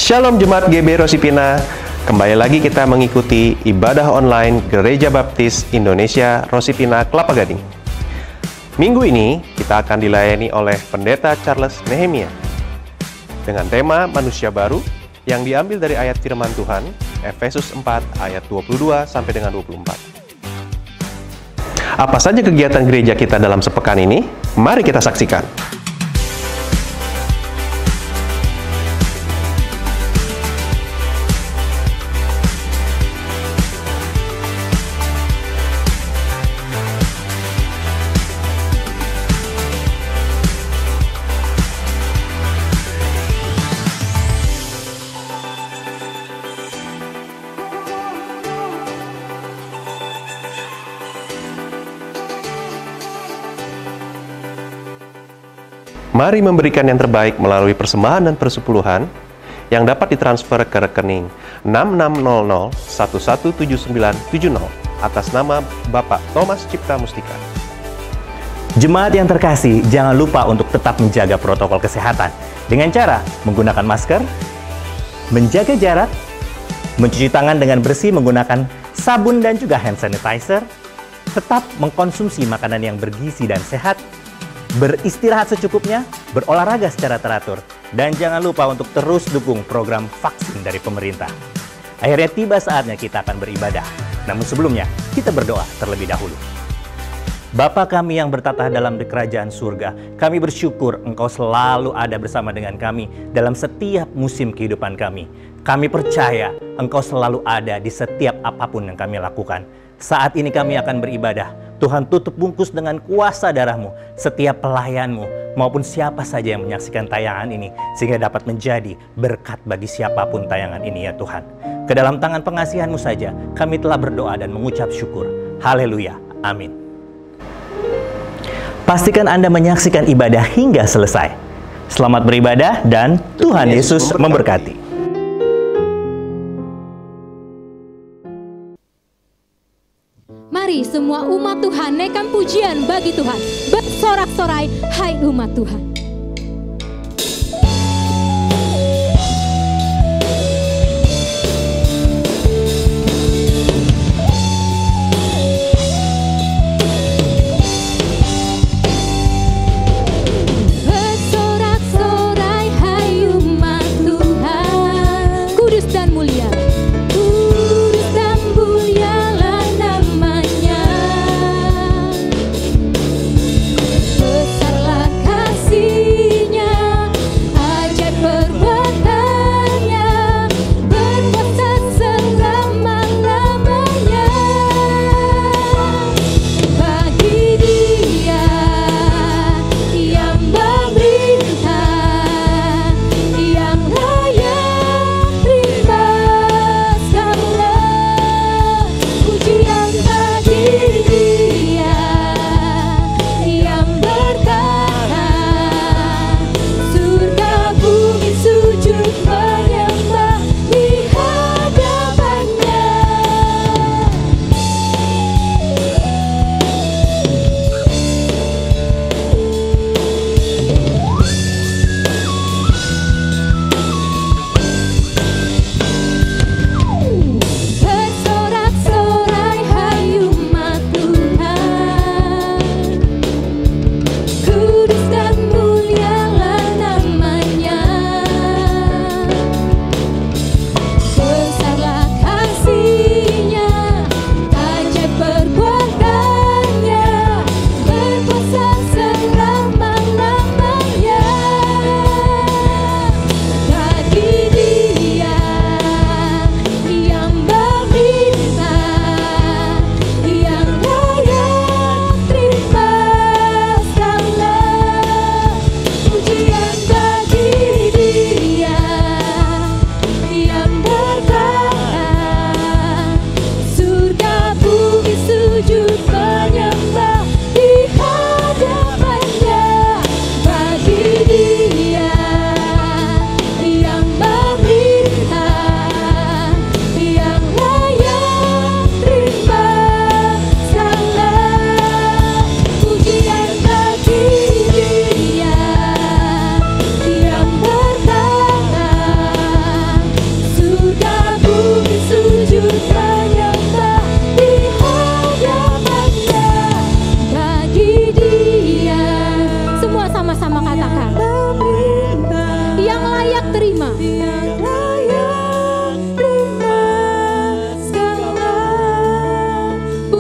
Shalom Jemaat GB Rosipina, kembali lagi kita mengikuti ibadah online Gereja Baptis Indonesia Rosipina Kelapa Gading. Minggu ini kita akan dilayani oleh Pendeta Charles Nehemia dengan tema Manusia Baru yang diambil dari ayat firman Tuhan Efesus 4 ayat 22 sampai dengan 24. Apa saja kegiatan gereja kita dalam sepekan ini? Mari kita saksikan. Mari memberikan yang terbaik melalui persembahan dan persepuluhan yang dapat ditransfer ke rekening 6600117970 atas nama Bapak Thomas Cipta Mustika. Jemaat yang terkasih, jangan lupa untuk tetap menjaga protokol kesehatan dengan cara menggunakan masker, menjaga jarak, mencuci tangan dengan bersih menggunakan sabun dan juga hand sanitizer, tetap mengkonsumsi makanan yang bergizi dan sehat, beristirahat secukupnya, berolahraga secara teratur, dan jangan lupa untuk terus dukung program vaksin dari pemerintah. Akhirnya tiba saatnya kita akan beribadah. Namun sebelumnya, kita berdoa terlebih dahulu. Bapa kami yang bertatah dalam kerajaan surga, kami bersyukur Engkau selalu ada bersama dengan kami dalam setiap musim kehidupan kami. Kami percaya Engkau selalu ada di setiap apapun yang kami lakukan. Saat ini kami akan beribadah. Tuhan, tutup bungkus dengan kuasa darah-Mu setiap pelayan-Mu maupun siapa saja yang menyaksikan tayangan ini, sehingga dapat menjadi berkat bagi siapapun tayangan ini ya Tuhan. Ke dalam tangan pengasihan-Mu saja kami telah berdoa dan mengucap syukur. Haleluya. Amin. Pastikan Anda menyaksikan ibadah hingga selesai. Selamat beribadah dan Tuhan Yesus memberkati. Mari semua umat Tuhan naikkan pujian bagi Tuhan. Bersorak-sorai, hai umat Tuhan. Bersorak-sorai, hai umat Tuhan. Kudus dan mulia. Besarlah kasih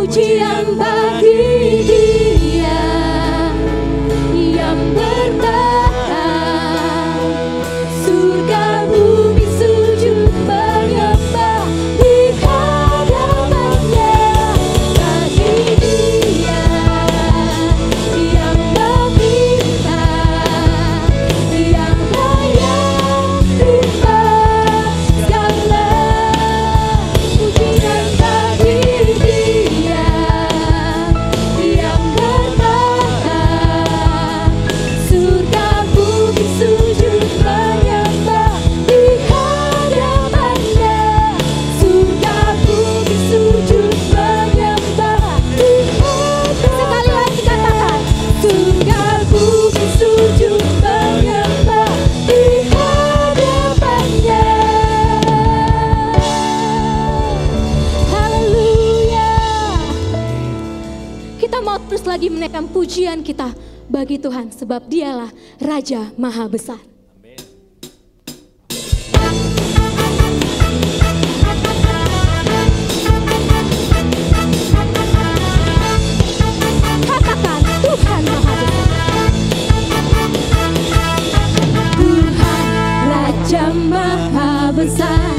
pujian bagi Dia yang bertahan. Surga bumi sujud menyembah di hadapan-Nya. Bagi Dia yang meminta, yang layak terima segala pujian bagi Dia yang bertahan. Surga bumi sujud menyembah di hadapan-Nya. Surga bumi sujud menyembah di hadapan-Nya. Sekali lagi katakan, surga bumi sujud menyembah di hadapan-Nya. Haleluya. Kita mau terus lagi menaikkan pujian kita bagi Tuhan, sebab Dialah Raja Maha Besar. Katakan, Tuhan Maha Besar. Tuhan Raja Maha Besar.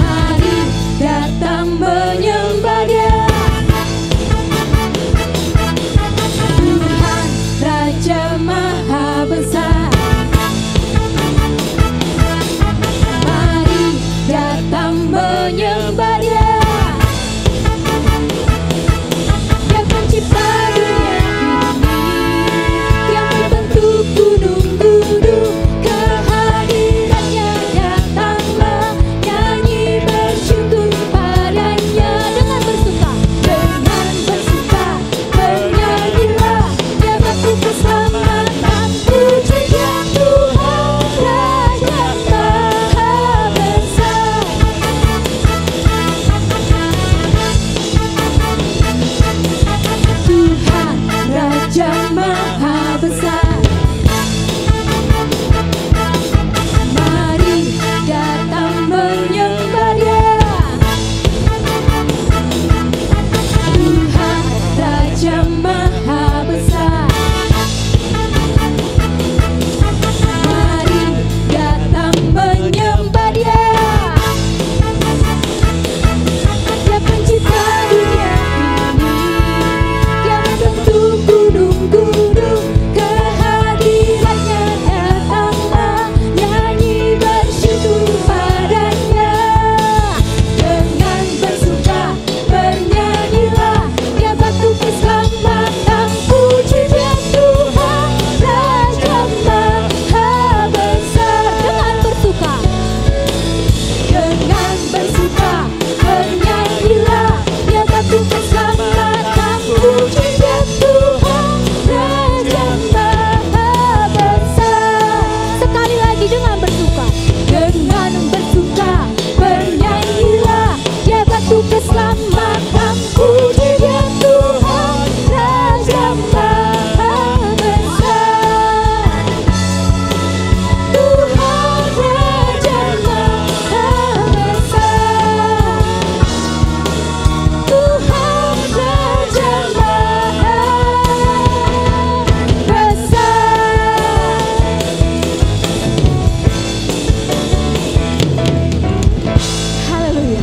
Mari datang menyembah Dia. Tuhan Raja Maha Besar. Mari datang menyembah Dia. Dia pencipta dunia ini, yang membentuk gunung-gunung. Kehadirannya datanglah, nyanyi bersyukur padanya. Dengan bersuka bernyanyilah. Dia batu keselamatan, pujian Tuhan Raja Maha Besar. Tuhan Raja Maha Besar. Mari datang menyembah Dia. Tuhan Raja Maha Besar. Mari datang menyembah Dia. Dia pencipta dunia ini, yang membentuk gunung-gunung. Kehadirannya datanglah, nyanyi bersyukur padanya. Dengan bersuka bernyanyilah. Dia batu keselamatan, pujian Tuhan Raja Maha Besar. Dengan bersuka bernyanyilah. Dia batu keselamatan, pujian Tuhan Raja Maha Besar. Sekali lagi, dengan bersuka bernyanyilah. Dia batu keselamatan, pujian Tuhan Raja Maha Besar. Tuhan Raja Maha Besar. Tuhan Raja Maha Besar. Haleluya.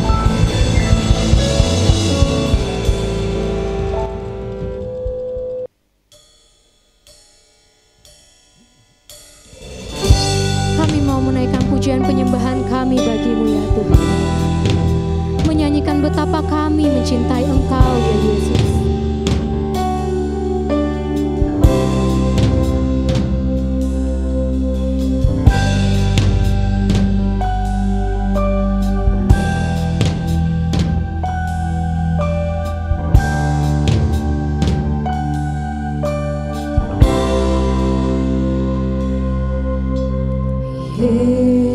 Kami mau menaikkan pujian penyembahan kami bagi-Mu ya Tuhan. Menyanyikan betapa kami mencintai Engkau ya Yesus.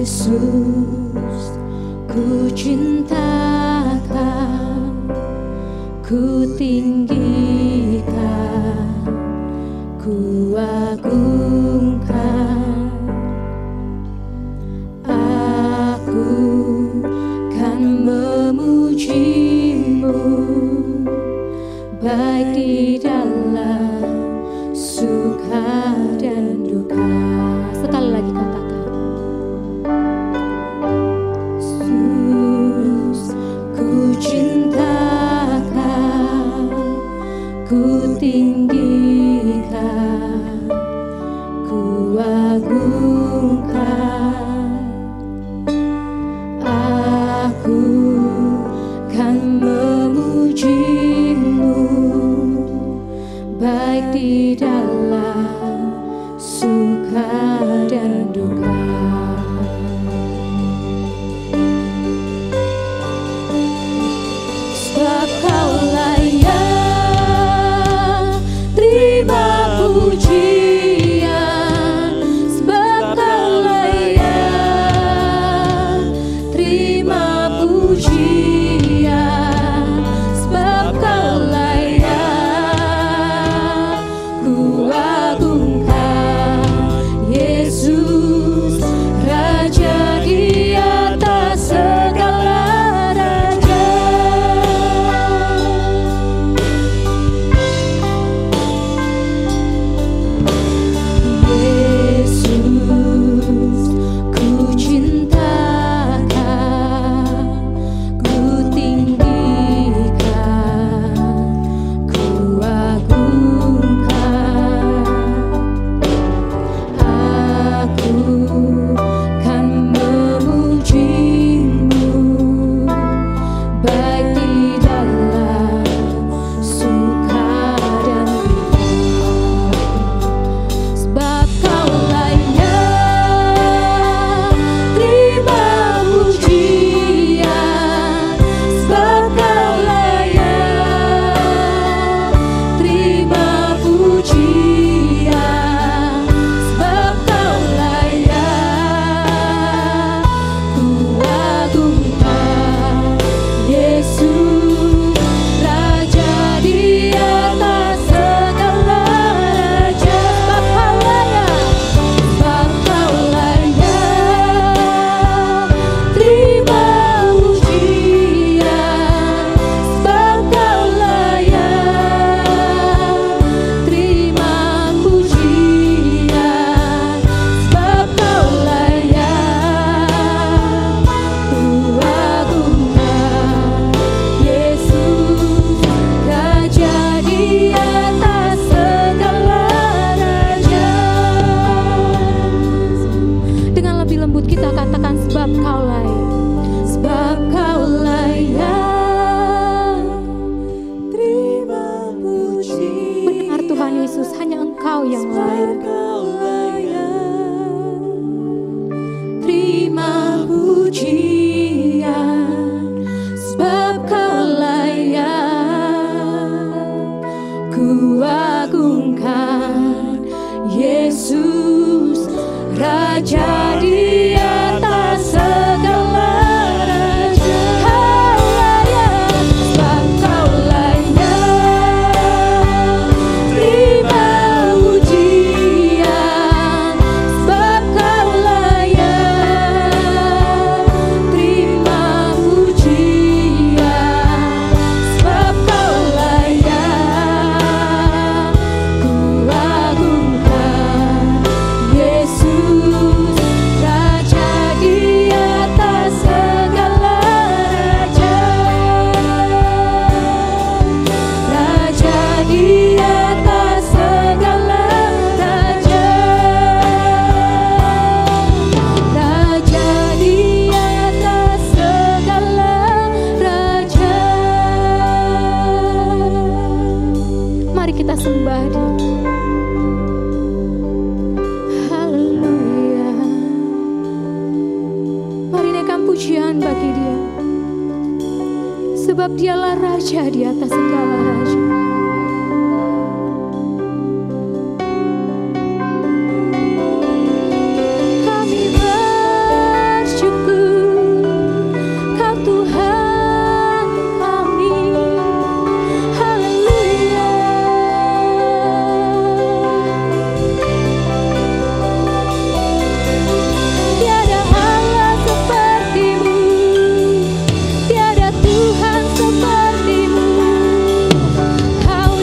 Yesus, ku cintakan, ku tinggikan, ku agungkan. Aku kan memuji cintakan, ku tinggikan, ku agungkan. Aku kan memuji-Mu, baik di dalam suka dan duka. Sebab Kau-lah yang terima pujian, sebab Kau-lah yang terima pujian, sebab Kau-lah yang ku agungkan. Yesus, Raja di atas segala raja. Yesus, ku cintakan, ku tinggikan, ku agungkan. Aku kan memuji-Mu, baik di dalam suka dan duka. Sebab Kau-lah yang terima pujian, sebab Kau-lah yang terima pujian, sebab Kau-lah yang ku agungkan. Yesus, Raja di atas segala raja. Sebab Kau-lah yang terima pujian, sebab Kau-lah yang terima pujian, sebab Kau-lah yang ku agungkan. Yesus, Raja di atas segala raja. Dengan lebih lembut kita katakan, sebab Kau-lah yang, sebab Kau-lah yang terima puji. Benar Tuhan Yesus, hanya Engkau yang layak. Terima pujian, sebab Kau-lah yang ku agungkan. Yesus, Raja di atas segala raja. Kau-lah yang, sebab Kau-lah yang terima pujian, sebab Kau-lah yang terima pujian, sebab Kau-lah yang ku agungkan. Yesus, Raja di atas segala raja. Raja di atas segala raja. Raja di atas segala raja. Mari kita sembah Dia. Haleluya. Mari naikkan pujian bagi Dia, sebab Dialah Raja di atas segala raja. Kami bersyukur, Kau Tuhan kami. Haleluya. Tiada Allah seperti-Mu, tiada Tuhan seperti-Mu. Kau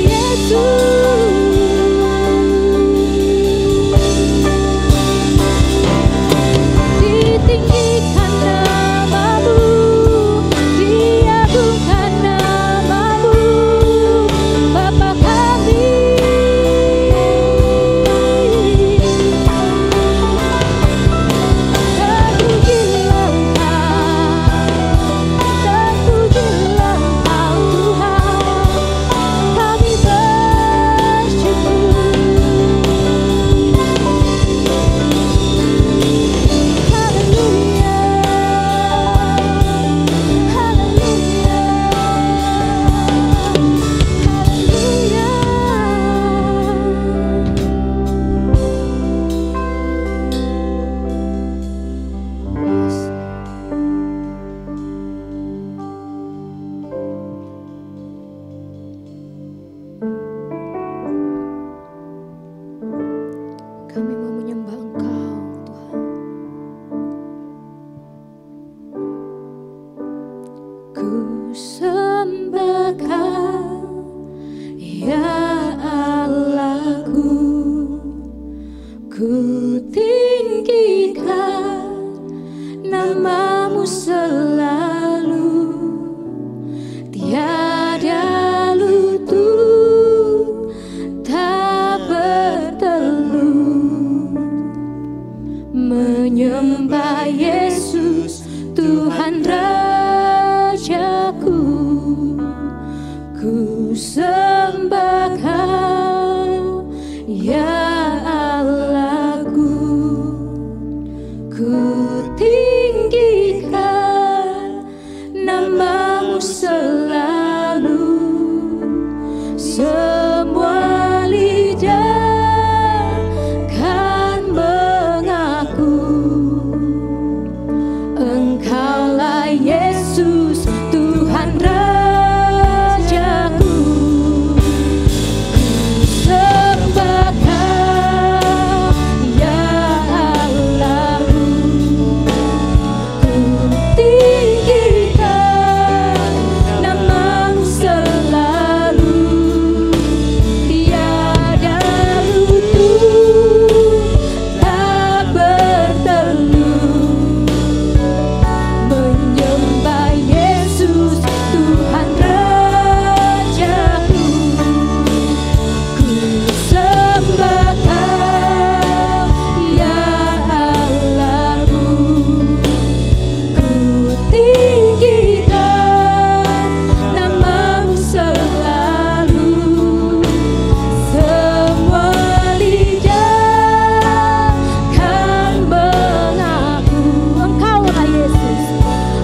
tiada lutut tak bertelut menyembah Yesus Tuhan Rajaku. Ku sembah Kau ya Allahku, ku tinggikan nama-Mu selalu. Semua lidah kan mengaku Engkaulah Yesus Tuhan Rajaku. Ku sembah Kau ya Allahku, ku tinggikan nama-Mu selalu. Tiada lutut tak bertelut menyembah Yesus Tuhan Rajaku. Ku sembah Kau ya Allahku, ku tinggikan nama-Mu selalu. Semua lidah kan mengaku Engkaulah Yesus,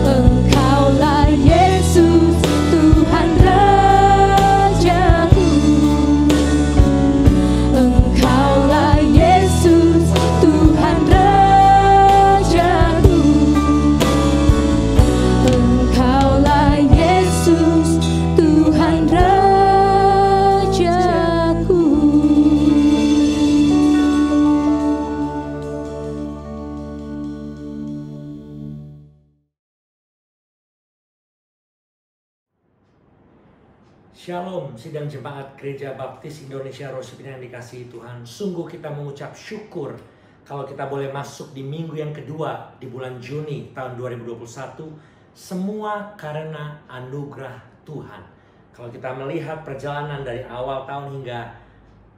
Engkaulah Yesus Tuhan Rajaku. Engkaulah Yesus Tuhan Rajaku. Engkaulah Yesus Tuhan Rajaku. Shalom, sidang jemaat Gereja Baptis Indonesia Rosipina yang dikasihi Tuhan. Sungguh kita mengucap syukur kalau kita boleh masuk di minggu yang kedua di bulan Juni tahun 2021. Semua karena anugerah Tuhan. Kalau kita melihat perjalanan dari awal tahun hingga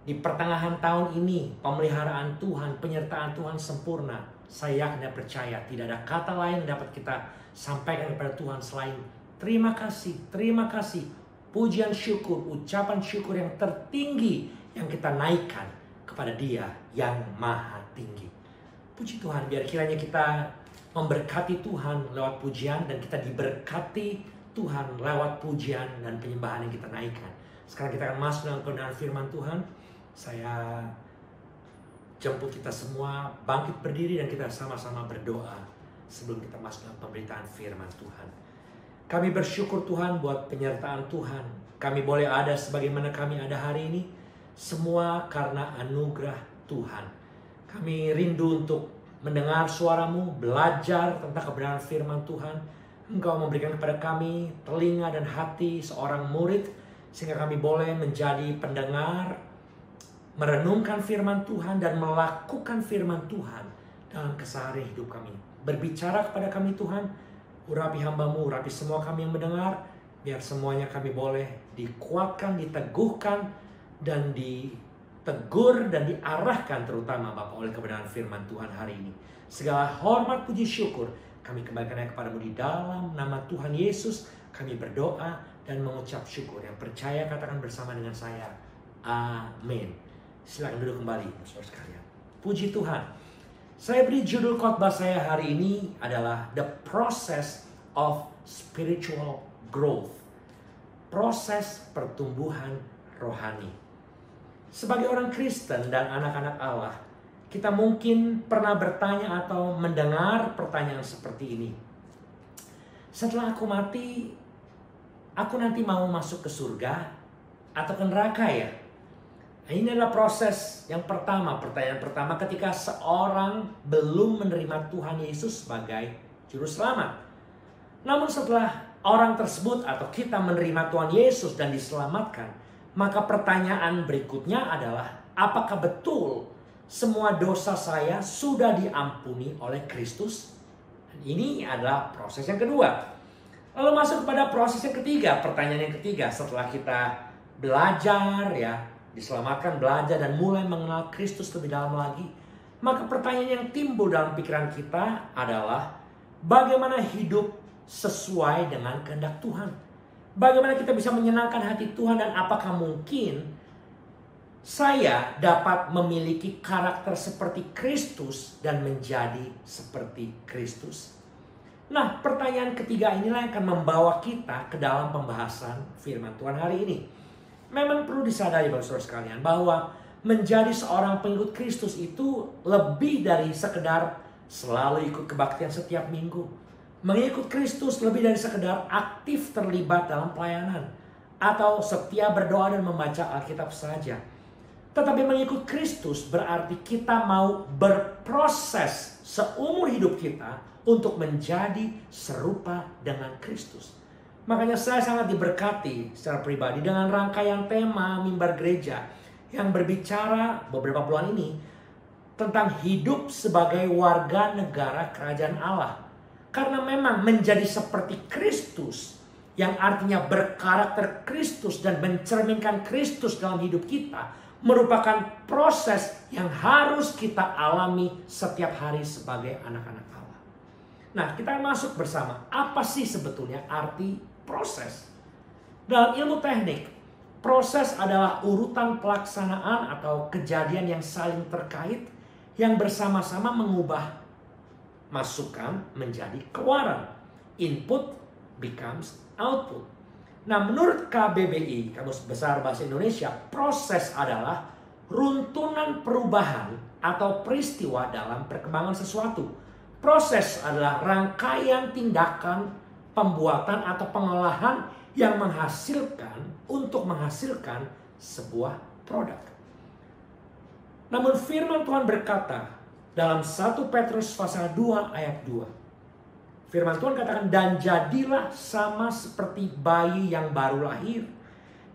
di pertengahan tahun ini, pemeliharaan Tuhan, penyertaan Tuhan sempurna. Saya yakin dan percaya tidak ada kata lain yang dapat kita sampaikan kepada Tuhan selain terima kasih, terima kasih. Pujian syukur, ucapan syukur yang tertinggi yang kita naikkan kepada Dia yang maha tinggi. Puji Tuhan, biar kiranya kita memberkati Tuhan lewat pujian dan kita diberkati Tuhan lewat pujian dan penyembahan yang kita naikkan. Sekarang kita akan masuk dalam kebenaran firman Tuhan. Saya jemput kita semua bangkit berdiri dan kita sama-sama berdoa sebelum kita masuk dalam pemberitaan firman Tuhan. Kami bersyukur Tuhan buat penyertaan Tuhan. Kami boleh ada sebagaimana kami ada hari ini. Semua karena anugerah Tuhan. Kami rindu untuk mendengar suara-Mu, belajar tentang kebenaran firman Tuhan. Engkau memberikan kepada kami telinga dan hati seorang murid. Sehingga kami boleh menjadi pendengar, merenungkan firman Tuhan dan melakukan firman Tuhan dalam keseharian hidup kami. Berbicara kepada kami Tuhan. Urapi hamba-Mu, urapi semua kami yang mendengar, biar semuanya kami boleh dikuatkan, diteguhkan, dan ditegur, dan diarahkan terutama Bapa oleh kebenaran firman Tuhan hari ini. Segala hormat, puji, syukur kami kembalikan kepada-Mu di dalam nama Tuhan Yesus. Kami berdoa dan mengucap syukur. Yang percaya katakan bersama dengan saya, amin. Silakan duduk kembali, saudara sekalian. Puji Tuhan. Saya beri judul khotbah saya hari ini adalah The Process of Spiritual Growth. Proses pertumbuhan rohani. Sebagai orang Kristen dan anak-anak Allah, kita mungkin pernah bertanya atau mendengar pertanyaan seperti ini. Setelah aku mati, aku nanti mau masuk ke surga atau ke neraka ya? Ini adalah proses yang pertama, pertanyaan pertama ketika seorang belum menerima Tuhan Yesus sebagai Juru Selamat. Namun setelah orang tersebut atau kita menerima Tuhan Yesus dan diselamatkan, maka pertanyaan berikutnya adalah, apakah betul semua dosa saya sudah diampuni oleh Kristus? Dan ini adalah proses yang kedua. Lalu masuk kepada proses yang ketiga, pertanyaan yang ketiga. Setelah kita belajar ya, diselamatkan, belajar dan mulai mengenal Kristus lebih dalam lagi, maka pertanyaan yang timbul dalam pikiran kita adalah bagaimana hidup sesuai dengan kehendak Tuhan? Bagaimana kita bisa menyenangkan hati Tuhan, dan apakah mungkin saya dapat memiliki karakter seperti Kristus dan menjadi seperti Kristus? Nah, pertanyaan ketiga inilah yang akan membawa kita ke dalam pembahasan firman Tuhan hari ini. Memang perlu disadari saudara sekalian bahwa menjadi seorang pengikut Kristus itu lebih dari sekedar selalu ikut kebaktian setiap minggu. Mengikut Kristus lebih dari sekedar aktif terlibat dalam pelayanan atau setia berdoa dan membaca Alkitab saja. Tetapi mengikut Kristus berarti kita mau berproses seumur hidup kita untuk menjadi serupa dengan Kristus. Makanya saya sangat diberkati secara pribadi dengan rangkaian tema mimbar gereja yang berbicara beberapa bulan ini tentang hidup sebagai warga negara kerajaan Allah. Karena memang menjadi seperti Kristus, yang artinya berkarakter Kristus dan mencerminkan Kristus dalam hidup kita, merupakan proses yang harus kita alami setiap hari sebagai anak-anak Allah. Nah, kita masuk bersama, apa sih sebetulnya arti proses? Dalam ilmu teknik, proses adalah urutan pelaksanaan atau kejadian yang saling terkait yang bersama-sama mengubah masukan menjadi keluaran. Input becomes output. Nah, menurut KBBI, Kamus Besar Bahasa Indonesia, proses adalah runtunan perubahan atau peristiwa dalam perkembangan sesuatu. Proses adalah rangkaian tindakan, pembuatan atau pengolahan yang menghasilkan sebuah produk. Namun firman Tuhan berkata dalam 1 Petrus pasal 2 ayat 2. Firman Tuhan katakan, dan jadilah sama seperti bayi yang baru lahir,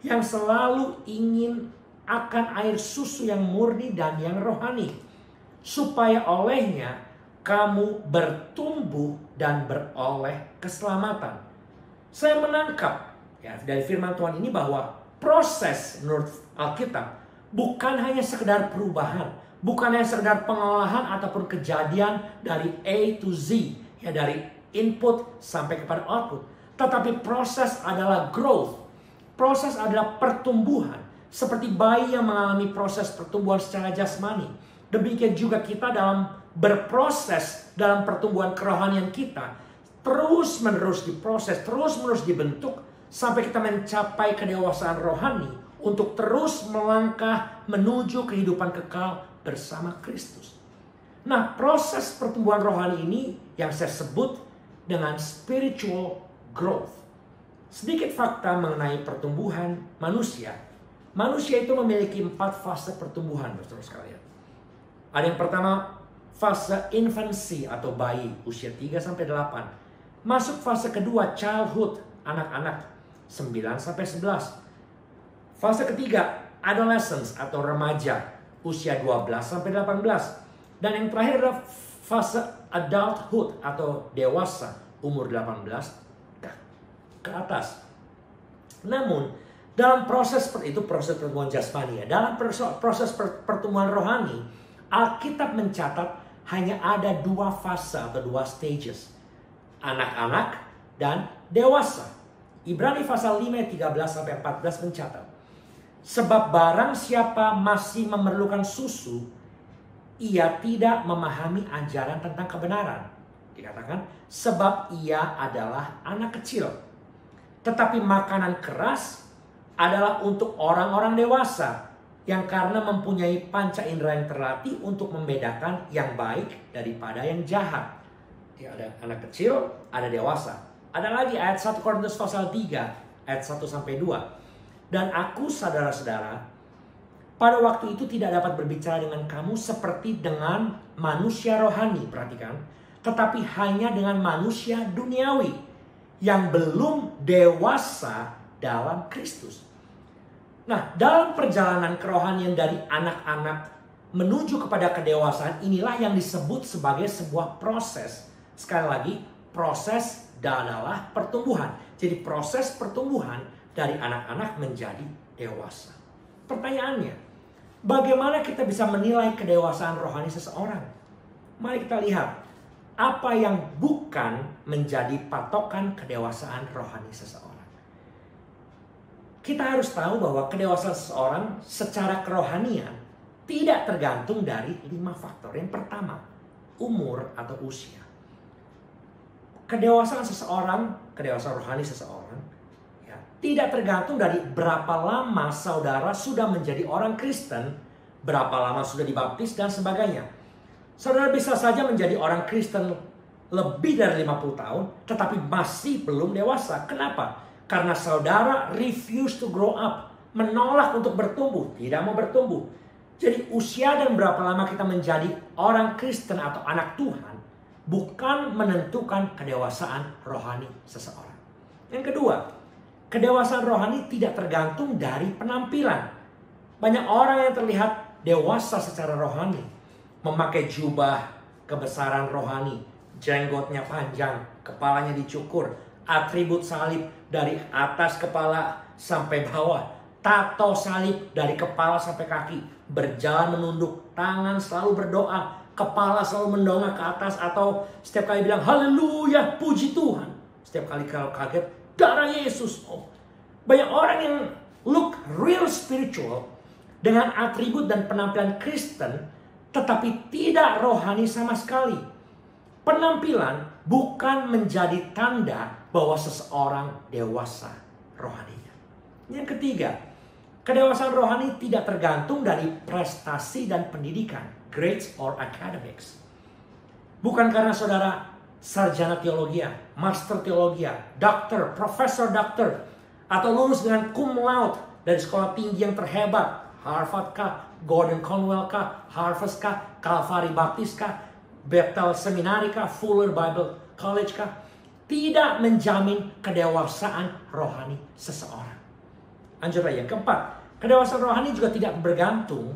yang selalu ingin akan air susu yang murni dan yang rohani, supaya olehnya kamu bertumbuh dan beroleh keselamatan. Saya menangkap ya, dari firman Tuhan ini bahwa proses menurut Alkitab bukan hanya sekedar perubahan, bukan hanya sekedar pengolahan ataupun kejadian dari A to Z, ya dari input sampai kepada output. Tetapi proses adalah growth. Proses adalah pertumbuhan. Seperti bayi yang mengalami proses pertumbuhan secara jasmani, demikian juga kita dalam berproses dalam pertumbuhan kerohanian kita, terus menerus diproses, terus menerus dibentuk sampai kita mencapai kedewasaan rohani untuk terus melangkah menuju kehidupan kekal bersama Kristus. Nah, proses pertumbuhan rohani ini yang saya sebut dengan spiritual growth. Sedikit fakta mengenai pertumbuhan manusia. Manusia itu memiliki 4 fase pertumbuhan, saudara sekalian. Ada yang pertama, fase infancy atau bayi, usia 3-8. Masuk fase kedua, childhood, anak-anak, 9-11. Fase ketiga, adolescence atau remaja, usia 12-18. Dan yang terakhir adalah fase adulthood atau dewasa, umur 18 ke atas. Namun, dalam proses seperti itu, proses pertumbuhan jasmani, ya, dalam proses pertumbuhan rohani, Alkitab mencatat hanya ada 2 fase atau 2 stages. Anak-anak dan dewasa. Ibrani pasal 5 13-14 mencatat, sebab barang siapa masih memerlukan susu, ia tidak memahami ajaran tentang kebenaran. Dikatakan, sebab ia adalah anak kecil. Tetapi makanan keras adalah untuk orang-orang dewasa, yang karena mempunyai panca indera yang terlatih untuk membedakan yang baik daripada yang jahat. Ya, ada anak kecil, ada dewasa. Ada lagi ayat 1 Korintus pasal 3 ayat 1-2. Dan aku, saudara-saudara, pada waktu itu tidak dapat berbicara dengan kamu seperti dengan manusia rohani, perhatikan, tetapi hanya dengan manusia duniawi yang belum dewasa dalam Kristus. Nah, dalam perjalanan kerohanian dari anak-anak menuju kepada kedewasaan, inilah yang disebut sebagai sebuah proses. Sekali lagi, proses adalah pertumbuhan. Jadi proses pertumbuhan dari anak-anak menjadi dewasa. Pertanyaannya, bagaimana kita bisa menilai kedewasaan rohani seseorang? Mari kita lihat apa yang bukan menjadi patokan kedewasaan rohani seseorang. Kita harus tahu bahwa kedewasaan seseorang secara kerohanian tidak tergantung dari 5 faktor. Yang pertama, umur atau usia. Kedewasaan seseorang, kedewasaan rohani seseorang, ya, tidak tergantung dari berapa lama saudara sudah menjadi orang Kristen, berapa lama sudah dibaptis, dan sebagainya. Saudara bisa saja menjadi orang Kristen lebih dari 50 tahun, tetapi masih belum dewasa. Kenapa? Karena saudara refuse to grow up, menolak untuk bertumbuh, tidak mau bertumbuh. Jadi usia dan berapa lama kita menjadi orang Kristen atau anak Tuhan bukan menentukan kedewasaan rohani seseorang. Yang kedua, kedewasaan rohani tidak tergantung dari penampilan. Banyak orang yang terlihat dewasa secara rohani, memakai jubah kebesaran rohani, jenggotnya panjang, kepalanya dicukur, atribut salib dari atas kepala sampai bawah, tato salib dari kepala sampai kaki, berjalan menunduk, tangan selalu berdoa, kepala selalu mendongak ke atas, atau setiap kali bilang haleluya, puji Tuhan. Setiap kali kalau kaget, darah Yesus. Oh, banyak orang yang look real spiritual dengan atribut dan penampilan Kristen, tetapi tidak rohani sama sekali. Penampilan bukan menjadi tanda bahwa seseorang dewasa rohaninya. Yang ketiga, kedewasaan rohani tidak tergantung dari prestasi dan pendidikan, grades or academics. Bukan karena saudara sarjana teologi, master teologi, dokter, profesor dokter, atau lulus dengan cum laude dari sekolah tinggi yang terhebat, Harvard kah, Gordon Conwell kah, Harvard kah, Calvary Baptist kah, Bethel Seminary kah, Fuller Bible College kah, tidak menjamin kedewasaan rohani seseorang. Lanjut lagi, yang keempat, kedewasaan rohani juga tidak bergantung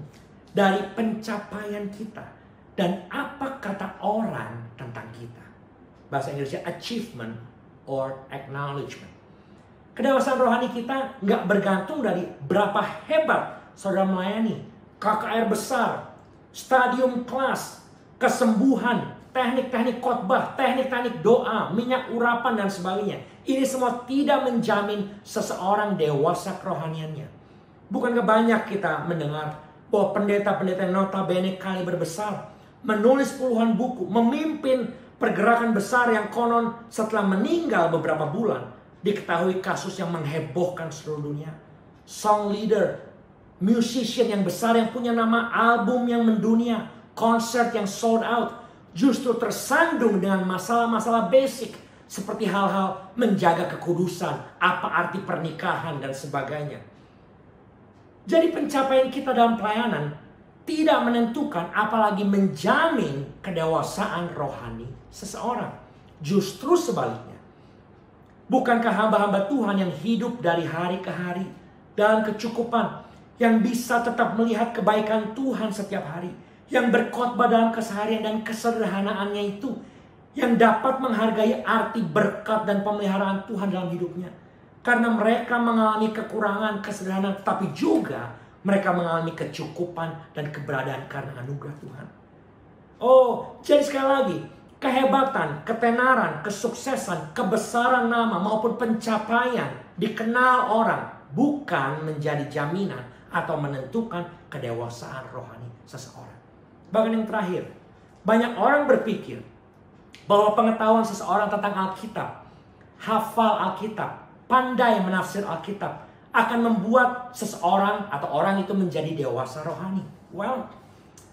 dari pencapaian kita dan apa kata orang tentang kita. Bahasa Inggrisnya achievement or acknowledgement. Kedewasaan rohani kita nggak bergantung dari berapa hebat saudara melayani, KKR besar, stadium kelas, kesembuhan, teknik-teknik khotbah, teknik-teknik doa, minyak urapan, dan sebagainya. Ini semua tidak menjamin seseorang dewasa kerohaniannya. Bukankah banyak kita mendengar bahwa pendeta-pendeta yang notabene kaliber besar menulis puluhan buku, memimpin pergerakan besar yang konon setelah meninggal beberapa bulan diketahui kasus yang menghebohkan seluruh dunia. Song leader, musician yang besar yang punya nama, album yang mendunia, konser yang sold out, justru tersandung dengan masalah-masalah basic seperti hal-hal menjaga kekudusan, apa arti pernikahan, dan sebagainya. Jadi pencapaian kita dalam pelayanan tidak menentukan apalagi menjamin kedewasaan rohani seseorang. Justru sebaliknya. Bukankah hamba-hamba Tuhan yang hidup dari hari ke hari dalam kecukupan, yang bisa tetap melihat kebaikan Tuhan setiap hari, yang berkhotbah dalam keseharian dan kesederhanaannya itu, yang dapat menghargai arti berkat dan pemeliharaan Tuhan dalam hidupnya. Karena mereka mengalami kekurangan, kesederhanaan, tetapi juga mereka mengalami kecukupan dan keberadaan karena anugerah Tuhan. Oh, jadi sekali lagi, kehebatan, ketenaran, kesuksesan, kebesaran nama maupun pencapaian dikenal orang bukan menjadi jaminan atau menentukan kedewasaan rohani seseorang. Bahkan yang terakhir, banyak orang berpikir bahwa pengetahuan seseorang tentang Alkitab, hafal Alkitab, pandai menafsir Alkitab akan membuat seseorang atau orang itu menjadi dewasa rohani. Well,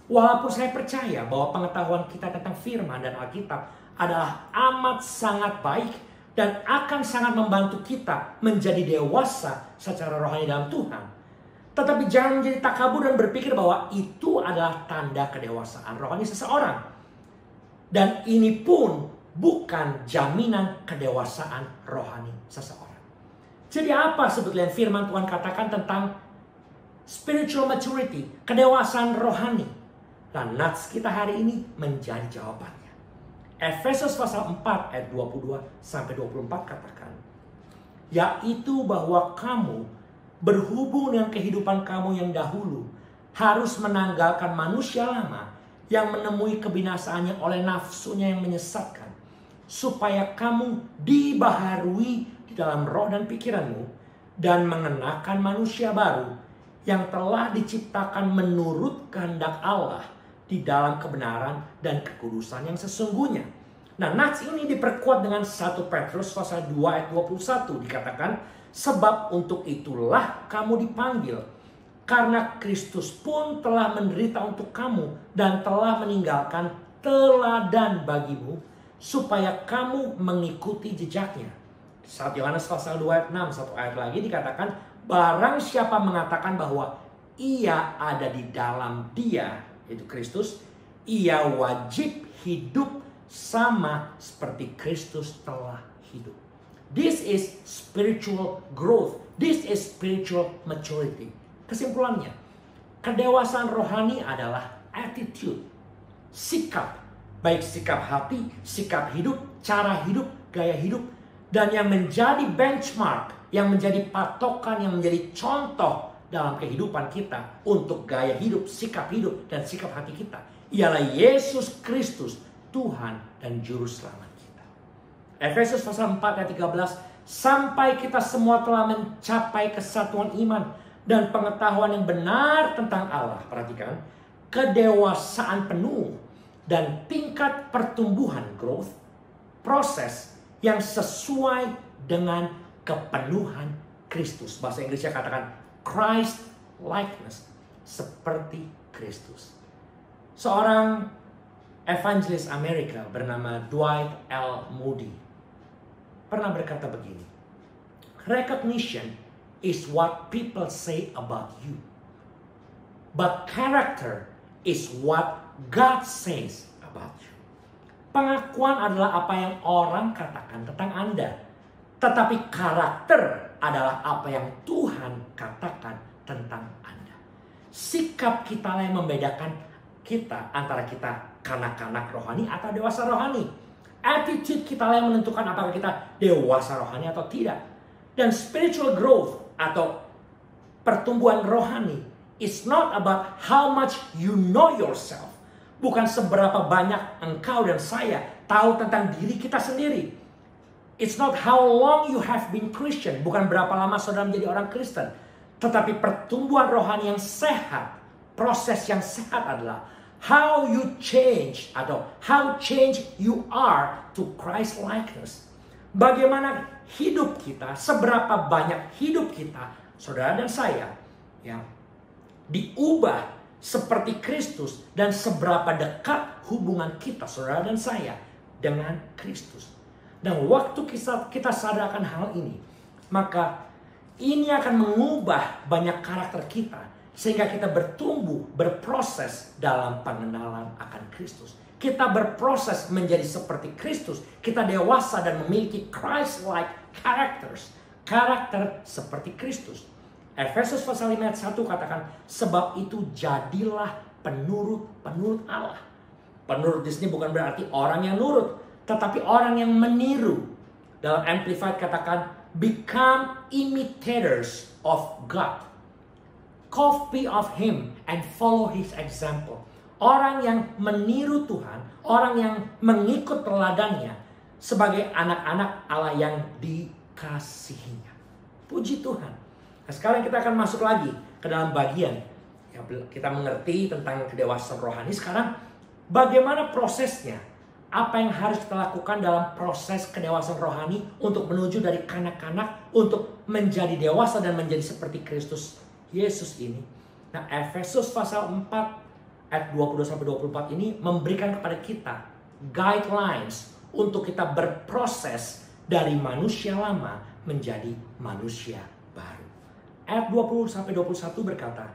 walaupun saya percaya bahwa pengetahuan kita tentang firman dan Alkitab adalah amat sangat baik dan akan sangat membantu kita menjadi dewasa secara rohani dalam Tuhan, tetapi jangan menjadi takabur dan berpikir bahwa itu adalah tanda kedewasaan rohani seseorang. Dan ini pun bukan jaminan kedewasaan rohani seseorang. Jadi apa sebetulnya firman Tuhan katakan tentang spiritual maturity, kedewasaan rohani? Dan nats kita hari ini menjadi jawabannya. Efesus pasal 4 ayat 22 sampai 24 katakan, yaitu bahwa kamu berhubung dengan kehidupan kamu yang dahulu harus menanggalkan manusia lama yang menemui kebinasaannya oleh nafsunya yang menyesatkan, supaya kamu dibaharui di dalam roh dan pikiranmu dan mengenakan manusia baru yang telah diciptakan menurut kehendak Allah di dalam kebenaran dan kekudusan yang sesungguhnya. Nah, nats ini diperkuat dengan 1 Petrus pasal 2 ayat 21 dikatakan, sebab untuk itulah kamu dipanggil, karena Kristus pun telah menderita untuk kamu dan telah meninggalkan teladan bagimu supaya kamu mengikuti jejaknya. 1 Yohanes pasal 2 ayat 6, satu ayat lagi dikatakan, barang siapa mengatakan bahwa ia ada di dalam dia, yaitu Kristus, ia wajib hidup sama seperti Kristus telah hidup. This is spiritual growth. This is spiritual maturity. Kesimpulannya, kedewasaan rohani adalah attitude, sikap, baik sikap hati, sikap hidup, cara hidup, gaya hidup, dan yang menjadi benchmark, yang menjadi patokan, yang menjadi contoh dalam kehidupan kita untuk gaya hidup, sikap hidup, dan sikap hati kita ialah Yesus Kristus, Tuhan dan Juru Selamat kita. Efesus pasal 4 ayat 13, sampai kita semua telah mencapai kesatuan iman dan pengetahuan yang benar tentang Allah. Perhatikan, kedewasaan penuh dan tingkat pertumbuhan, growth, proses yang sesuai dengan kepenuhan Kristus. Bahasa Inggrisnya katakan Christ likeness, seperti Kristus. Seorang evangelis Amerika bernama Dwight L. Moody pernah berkata begini, recognition is what people say about you, but character is what God says about you. Pengakuan adalah apa yang orang katakan tentang Anda, tetapi karakter adalah apa yang Tuhan katakan tentang Anda. Sikap kita yang membedakan kita antara kita kanak-kanak rohani atau dewasa rohani. Attitude kita yang menentukan apakah kita dewasa rohani atau tidak. Dan spiritual growth atau pertumbuhan rohani is not about how much you know yourself. Bukan seberapa banyak engkau dan saya tahu tentang diri kita sendiri. It's not how long you have been Christian. Bukan berapa lama saudara menjadi orang Kristen. Tetapi pertumbuhan rohani yang sehat, proses yang sehat adalah how you change atau how change you are to Christ likeness. Bagaimana hidup kita, seberapa banyak hidup kita, saudara dan saya, yang diubah seperti Kristus, dan seberapa dekat hubungan kita, saudara dan saya, dengan Kristus. Dan waktu kita sadar akan hal ini, maka ini akan mengubah banyak karakter kita, sehingga kita bertumbuh, berproses dalam pengenalan akan Kristus. Kita berproses menjadi seperti Kristus. Kita dewasa dan memiliki Christ-like characters. Karakter seperti Kristus. Efesus pasal 5 ayat 1 katakan, sebab itu jadilah penurut Allah. Penurut di sini bukan berarti orang yang nurut, tetapi orang yang meniru. Dalam Amplified katakan, become imitators of God. Copy of Him and follow His example. Orang yang meniru Tuhan, orang yang mengikut teladannya sebagai anak-anak Allah yang dikasihinya. Puji Tuhan. Nah, sekarang kita akan masuk lagi ke dalam bagian ya, kita mengerti tentang kedewasaan rohani. Sekarang bagaimana prosesnya? Apa yang harus kita lakukan dalam proses kedewasaan rohani untuk menuju dari kanak-kanak untuk menjadi dewasa dan menjadi seperti Kristus Yesus ini. Nah, Efesus pasal 4 ayat 22-24 ini memberikan kepada kita guidelines untuk kita berproses dari manusia lama menjadi manusia baru. Ayat 20-21 berkata,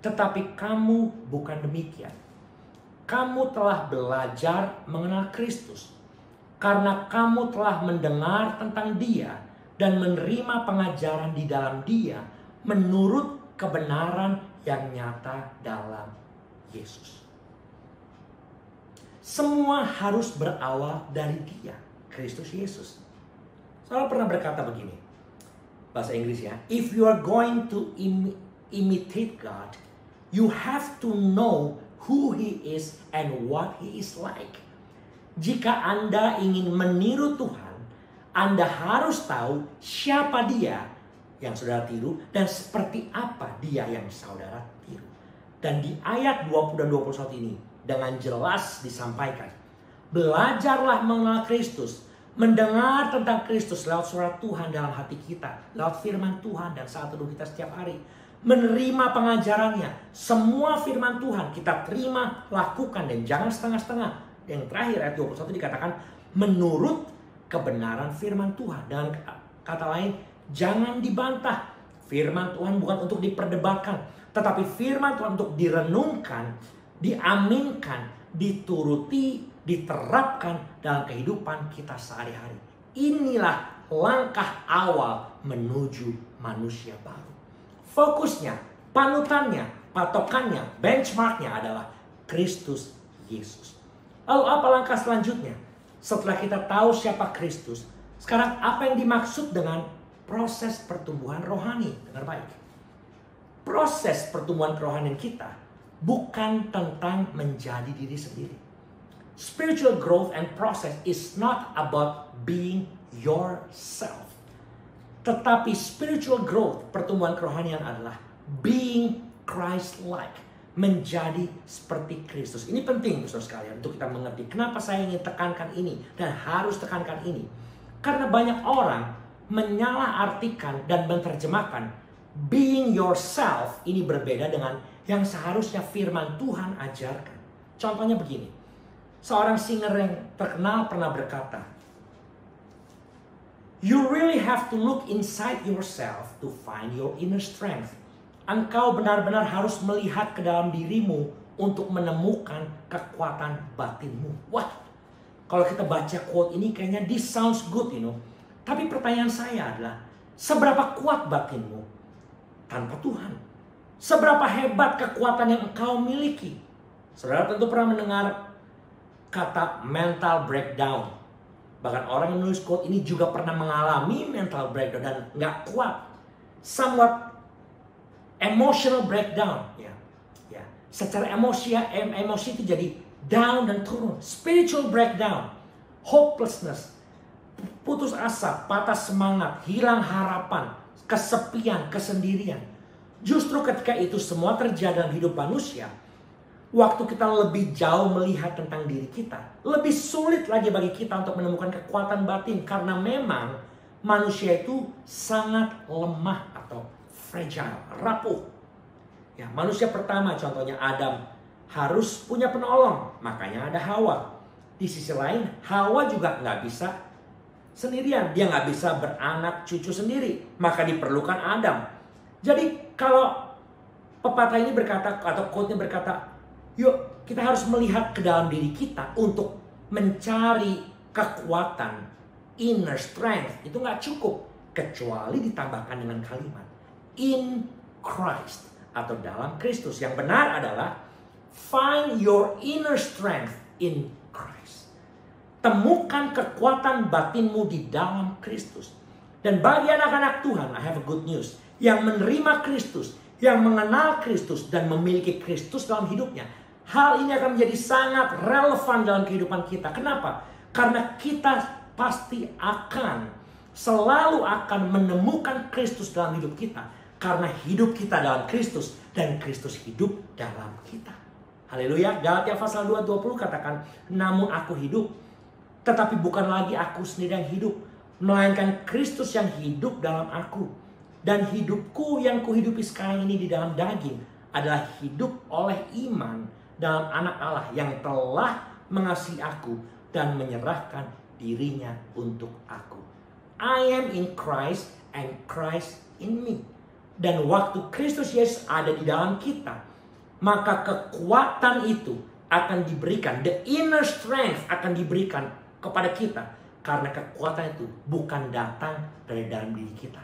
tetapi kamu bukan demikian. Kamu telah belajar mengenal Kristus karena kamu telah mendengar tentang Dia dan menerima pengajaran di dalam Dia menurut kebenaran yang nyata dalam Yesus. Semua harus berawal dari Dia, Kristus Yesus. Saudara pernah berkata begini, bahasa Inggris ya, if you are going to imitate God, you have to know who He is and what He is like. Jika Anda ingin meniru Tuhan, Anda harus tahu siapa Dia yang saudara tiru dan seperti apa Dia yang saudara tiru. Dan di ayat 20 dan 21 ini dengan jelas disampaikan, belajarlah mengenal Kristus, mendengar tentang Kristus lewat suara Tuhan dalam hati kita, lewat firman Tuhan dan saat teduh kita setiap hari. Menerima pengajarannya, semua firman Tuhan kita terima, lakukan dan jangan setengah-setengah. Yang terakhir ayat 21 dikatakan menurut kebenaran firman Tuhan. Dengan kata lain, jangan dibantah. Firman Tuhan bukan untuk diperdebatkan, tetapi firman Tuhan untuk direnungkan, diaminkan, dituruti, diterapkan dalam kehidupan kita sehari-hari. Inilah langkah awal menuju manusia baru. Fokusnya, panutannya, patokannya, benchmarknya adalah Kristus Yesus. Lalu apa langkah selanjutnya? Setelah kita tahu siapa Kristus, sekarang apa yang dimaksud dengan proses pertumbuhan rohani? Dengar baik. Proses pertumbuhan kerohanian kita bukan tentang menjadi diri sendiri. Spiritual growth and process is not about being yourself. Tetapi spiritual growth, pertumbuhan kerohanian adalah being Christ-like. Menjadi seperti Kristus. Ini penting saudara sekalian untuk kita mengerti. Kenapa saya ingin tekankan ini dan harus tekankan ini. Karena banyak orang menyalahartikan dan menerjemahkan being yourself ini berbeda dengan yang seharusnya firman Tuhan ajarkan. Contohnya begini. Seorang singer yang terkenal pernah berkata, you really have to look inside yourself to find your inner strength. Engkau benar-benar harus melihat ke dalam dirimu untuk menemukan kekuatan batinmu. Wah, kalau kita baca quote ini kayaknya this sounds good, you know. Tapi pertanyaan saya adalah, seberapa kuat batinmu tanpa Tuhan? Seberapa hebat kekuatan yang engkau miliki? Saudara tentu pernah mendengar kata mental breakdown. Bahkan orang yang menulis quote ini juga pernah mengalami mental breakdown dan nggak kuat. Somewhat emotional breakdown, ya. Secara emosi itu jadi down dan turun. Spiritual breakdown, hopelessness, putus asa, patah semangat, hilang harapan, kesepian, kesendirian. Justru ketika itu semua terjadi dalam hidup manusia, waktu kita lebih jauh melihat tentang diri kita, lebih sulit lagi bagi kita untuk menemukan kekuatan batin karena memang manusia itu sangat lemah atau fragile, rapuh. Ya, manusia pertama contohnya Adam harus punya penolong, makanya ada Hawa. Di sisi lain, Hawa juga nggak bisa sendirian, dia nggak bisa beranak cucu sendiri, maka diperlukan Adam. Jadi kalau pepatah ini berkata atau quote-nya berkata, yuk kita harus melihat ke dalam diri kita untuk mencari kekuatan inner strength. Itu nggak cukup kecuali ditambahkan dengan kalimat in Christ atau dalam Kristus. Yang benar adalah find your inner strength in Christ. Temukan kekuatan batinmu di dalam Kristus. Dan bagi anak-anak Tuhan, I have a good news. Yang menerima Kristus, yang mengenal Kristus dan memiliki Kristus dalam hidupnya, hal ini akan menjadi sangat relevan dalam kehidupan kita. Kenapa? Karena kita pasti selalu akan menemukan Kristus dalam hidup kita. Karena hidup kita dalam Kristus dan Kristus hidup dalam kita. Haleluya. Galatia pasal 2:20 katakan, namun aku hidup, tetapi bukan lagi aku sendiri yang hidup, melainkan Kristus yang hidup dalam aku. Dan hidupku yang kuhidupi sekarang ini di dalam daging adalah hidup oleh iman dalam anak Allah yang telah mengasihi aku dan menyerahkan dirinya untuk aku. I am in Christ and Christ in me. Dan waktu Kristus Yesus ada di dalam kita, maka kekuatan itu akan diberikan. The inner strength akan diberikan kepada kita. Karena kekuatan itu bukan datang dari dalam diri kita,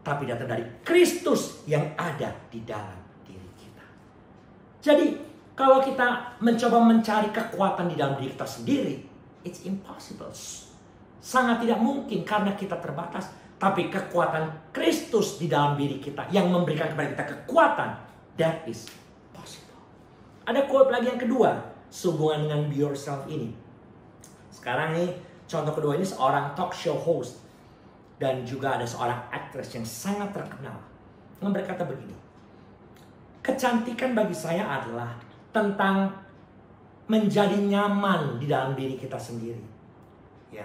tapi datang dari Kristus yang ada di dalam diri kita. Jadi Kalau kita mencoba mencari kekuatan di dalam diri kita sendiri, it's impossible. Sangat tidak mungkin karena kita terbatas. Tapi kekuatan Kristus di dalam diri kita yang memberikan kepada kita kekuatan, that is possible. Ada quote lagi yang kedua, sehubungan dengan be yourself ini. Sekarang nih, contoh kedua ini seorang talk show host. Dan juga ada seorang aktris yang sangat terkenal. Yang berkata begini, kecantikan bagi saya adalah tentang menjadi nyaman di dalam diri kita sendiri. Ya,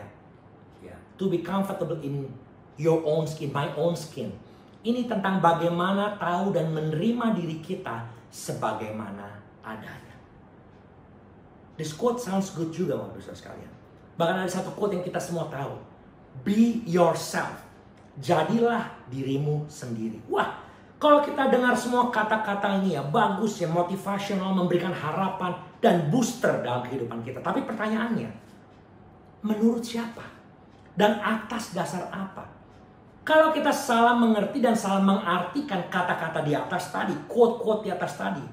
to be comfortable in your own skin, my own skin. Ini tentang bagaimana tahu dan menerima diri kita sebagaimana adanya. This quote sounds good juga, Bapak Ibu sekalian. Bahkan ada satu quote yang kita semua tahu. Be yourself. Jadilah dirimu sendiri. Wah, kalau kita dengar semua kata-kata ini ya, bagus ya, motivational, memberikan harapan dan booster dalam kehidupan kita. Tapi pertanyaannya, menurut siapa? Dan atas dasar apa? Kalau kita salah mengerti dan salah mengartikan kata-kata di atas tadi, quote-quote di atas tadi,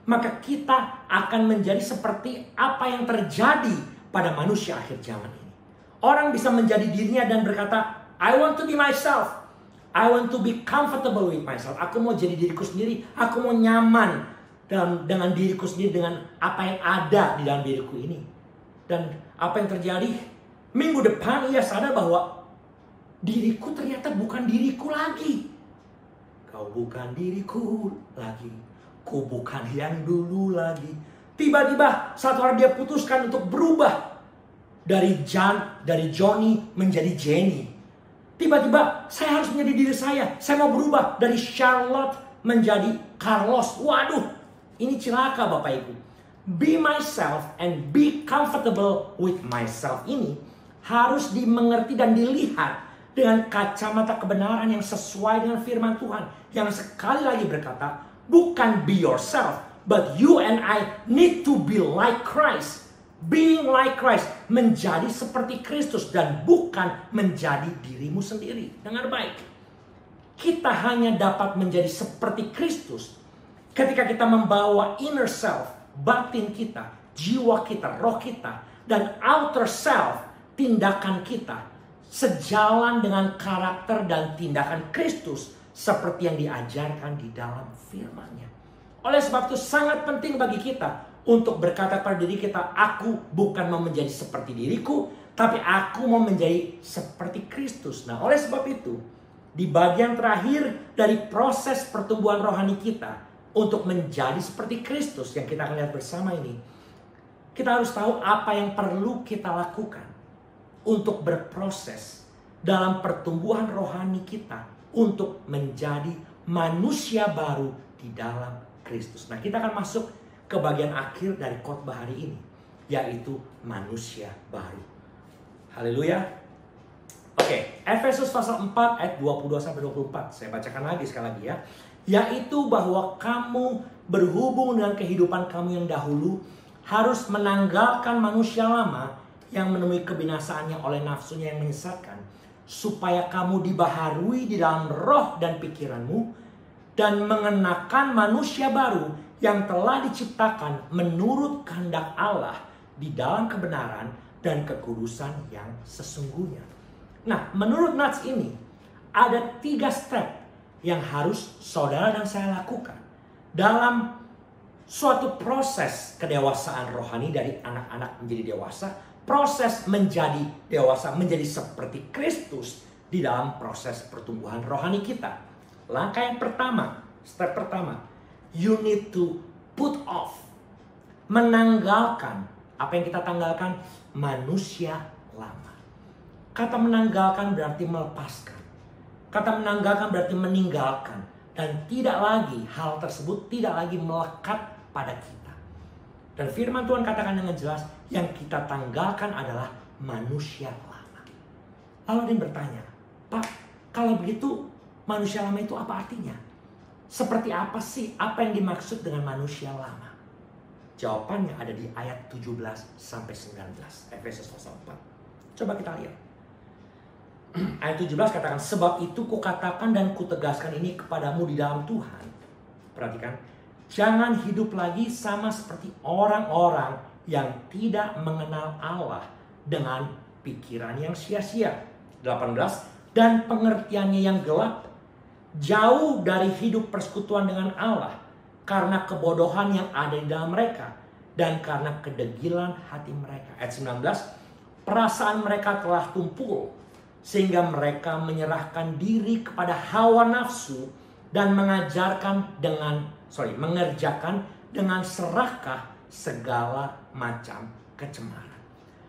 maka kita akan menjadi seperti apa yang terjadi pada manusia akhir zaman ini. Orang bisa menjadi dirinya dan berkata, I want to be myself. I want to be comfortable with myself. Aku mau jadi diriku sendiri. Aku mau nyaman dengan diriku sendiri, dengan apa yang ada di dalam diriku ini. Dan apa yang terjadi? Minggu depan ia sadar bahwa diriku ternyata bukan diriku lagi. Kau bukan diriku lagi. Ku bukan yang dulu lagi. Tiba-tiba satu hari dia putuskan untuk berubah. Dari Johnny menjadi Jenny. Tiba-tiba saya harus menjadi diri saya. Saya mau berubah dari Charlotte menjadi Carlos. Waduh, ini celaka Bapak Ibu. Be myself and be comfortable with myself ini harus dimengerti dan dilihat dengan kacamata kebenaran yang sesuai dengan firman Tuhan. Yang sekali lagi berkata, bukan be yourself, but you and I need to be like Christ. Being like Christ, menjadi seperti Kristus dan bukan menjadi dirimu sendiri. Dengar baik. Kita hanya dapat menjadi seperti Kristus ketika kita membawa inner self, batin kita, jiwa kita, roh kita, dan outer self, tindakan kita, sejalan dengan karakter dan tindakan Kristus seperti yang diajarkan di dalam firman-Nya. Oleh sebab itu sangat penting bagi kita untuk berkata pada diri kita, aku bukan mau menjadi seperti diriku, tapi aku mau menjadi seperti Kristus. Nah, oleh sebab itu, di bagian terakhir dari proses pertumbuhan rohani kita untuk menjadi seperti Kristus yang kita akan lihat bersama ini, kita harus tahu apa yang perlu kita lakukan untuk berproses dalam pertumbuhan rohani kita untuk menjadi manusia baru di dalam Kristus. Nah, kita akan masuk ke bagian akhir dari khotbah hari ini, yaitu manusia baru. Haleluya. Oke, Efesus pasal 4 ayat 22-24. Saya bacakan lagi sekali lagi ya. Yaitu bahwa kamu berhubung dengan kehidupan kamu yang dahulu harus menanggalkan manusia lama yang menemui kebinasaannya oleh nafsunya yang menyesatkan, supaya kamu dibaharui di dalam roh dan pikiranmu dan mengenakan manusia baru yang telah diciptakan menurut kehendak Allah di dalam kebenaran dan kekudusan yang sesungguhnya. Nah, menurut Nats ini ada 3 step yang harus saudara dan saya lakukan dalam suatu proses kedewasaan rohani dari anak-anak menjadi dewasa, proses menjadi dewasa, menjadi seperti Kristus di dalam proses pertumbuhan rohani kita. Langkah yang pertama, step pertama, you need to put off. Menanggalkan. Apa yang kita tanggalkan? Manusia lama. Kata menanggalkan berarti melepaskan. Kata menanggalkan berarti meninggalkan. Dan tidak lagi, hal tersebut tidak lagi melekat pada kita. Dan firman Tuhan katakan dengan jelas, yang kita tanggalkan adalah manusia lama. Lalu dia bertanya, Pak, kalau begitu manusia lama itu apa artinya? Seperti apa sih? Apa yang dimaksud dengan manusia lama? Jawabannya ada di ayat 17-19. Efesus pasal 4. Coba kita lihat. Ayat 17 katakan, sebab itu kukatakan dan kutegaskan ini kepadamu di dalam Tuhan. Perhatikan. Jangan hidup lagi sama seperti orang-orang yang tidak mengenal Allah dengan pikiran yang sia-sia. 18. Dan pengertiannya yang gelap, jauh dari hidup persekutuan dengan Allah karena kebodohan yang ada di dalam mereka dan karena kedegilan hati mereka. Ayat 19. Perasaan mereka telah tumpul sehingga mereka menyerahkan diri kepada hawa nafsu dan mengerjakan dengan serakah segala macam kecemaran.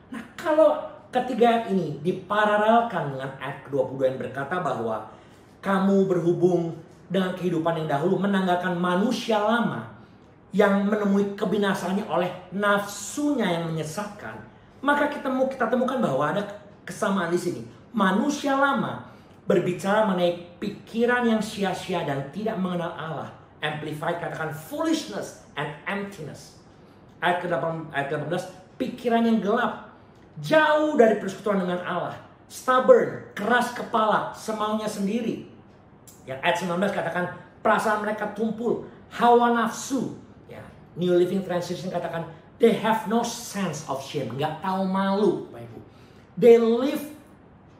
Nah, kalau ketiga ayat ini diparalelkan dengan ayat ke-22 yang berkata bahwa kamu berhubung dengan kehidupan yang dahulu, menanggalkan manusia lama yang menemui kebinasaannya oleh nafsunya yang menyesatkan, maka kita temukan bahwa ada kesamaan di sini. Manusia lama berbicara mengenai pikiran yang sia-sia dan tidak mengenal Allah. Amplified katakan foolishness and emptiness. Ayat ke-18, pikiran yang gelap, jauh dari persekutuan dengan Allah. Stubborn, keras kepala, semaunya sendiri. Yang ayat 19 katakan perasaan mereka tumpul, hawa nafsu. Ya, New Living Translation katakan they have no sense of shame, nggak tahu malu, Bapak Ibu. They live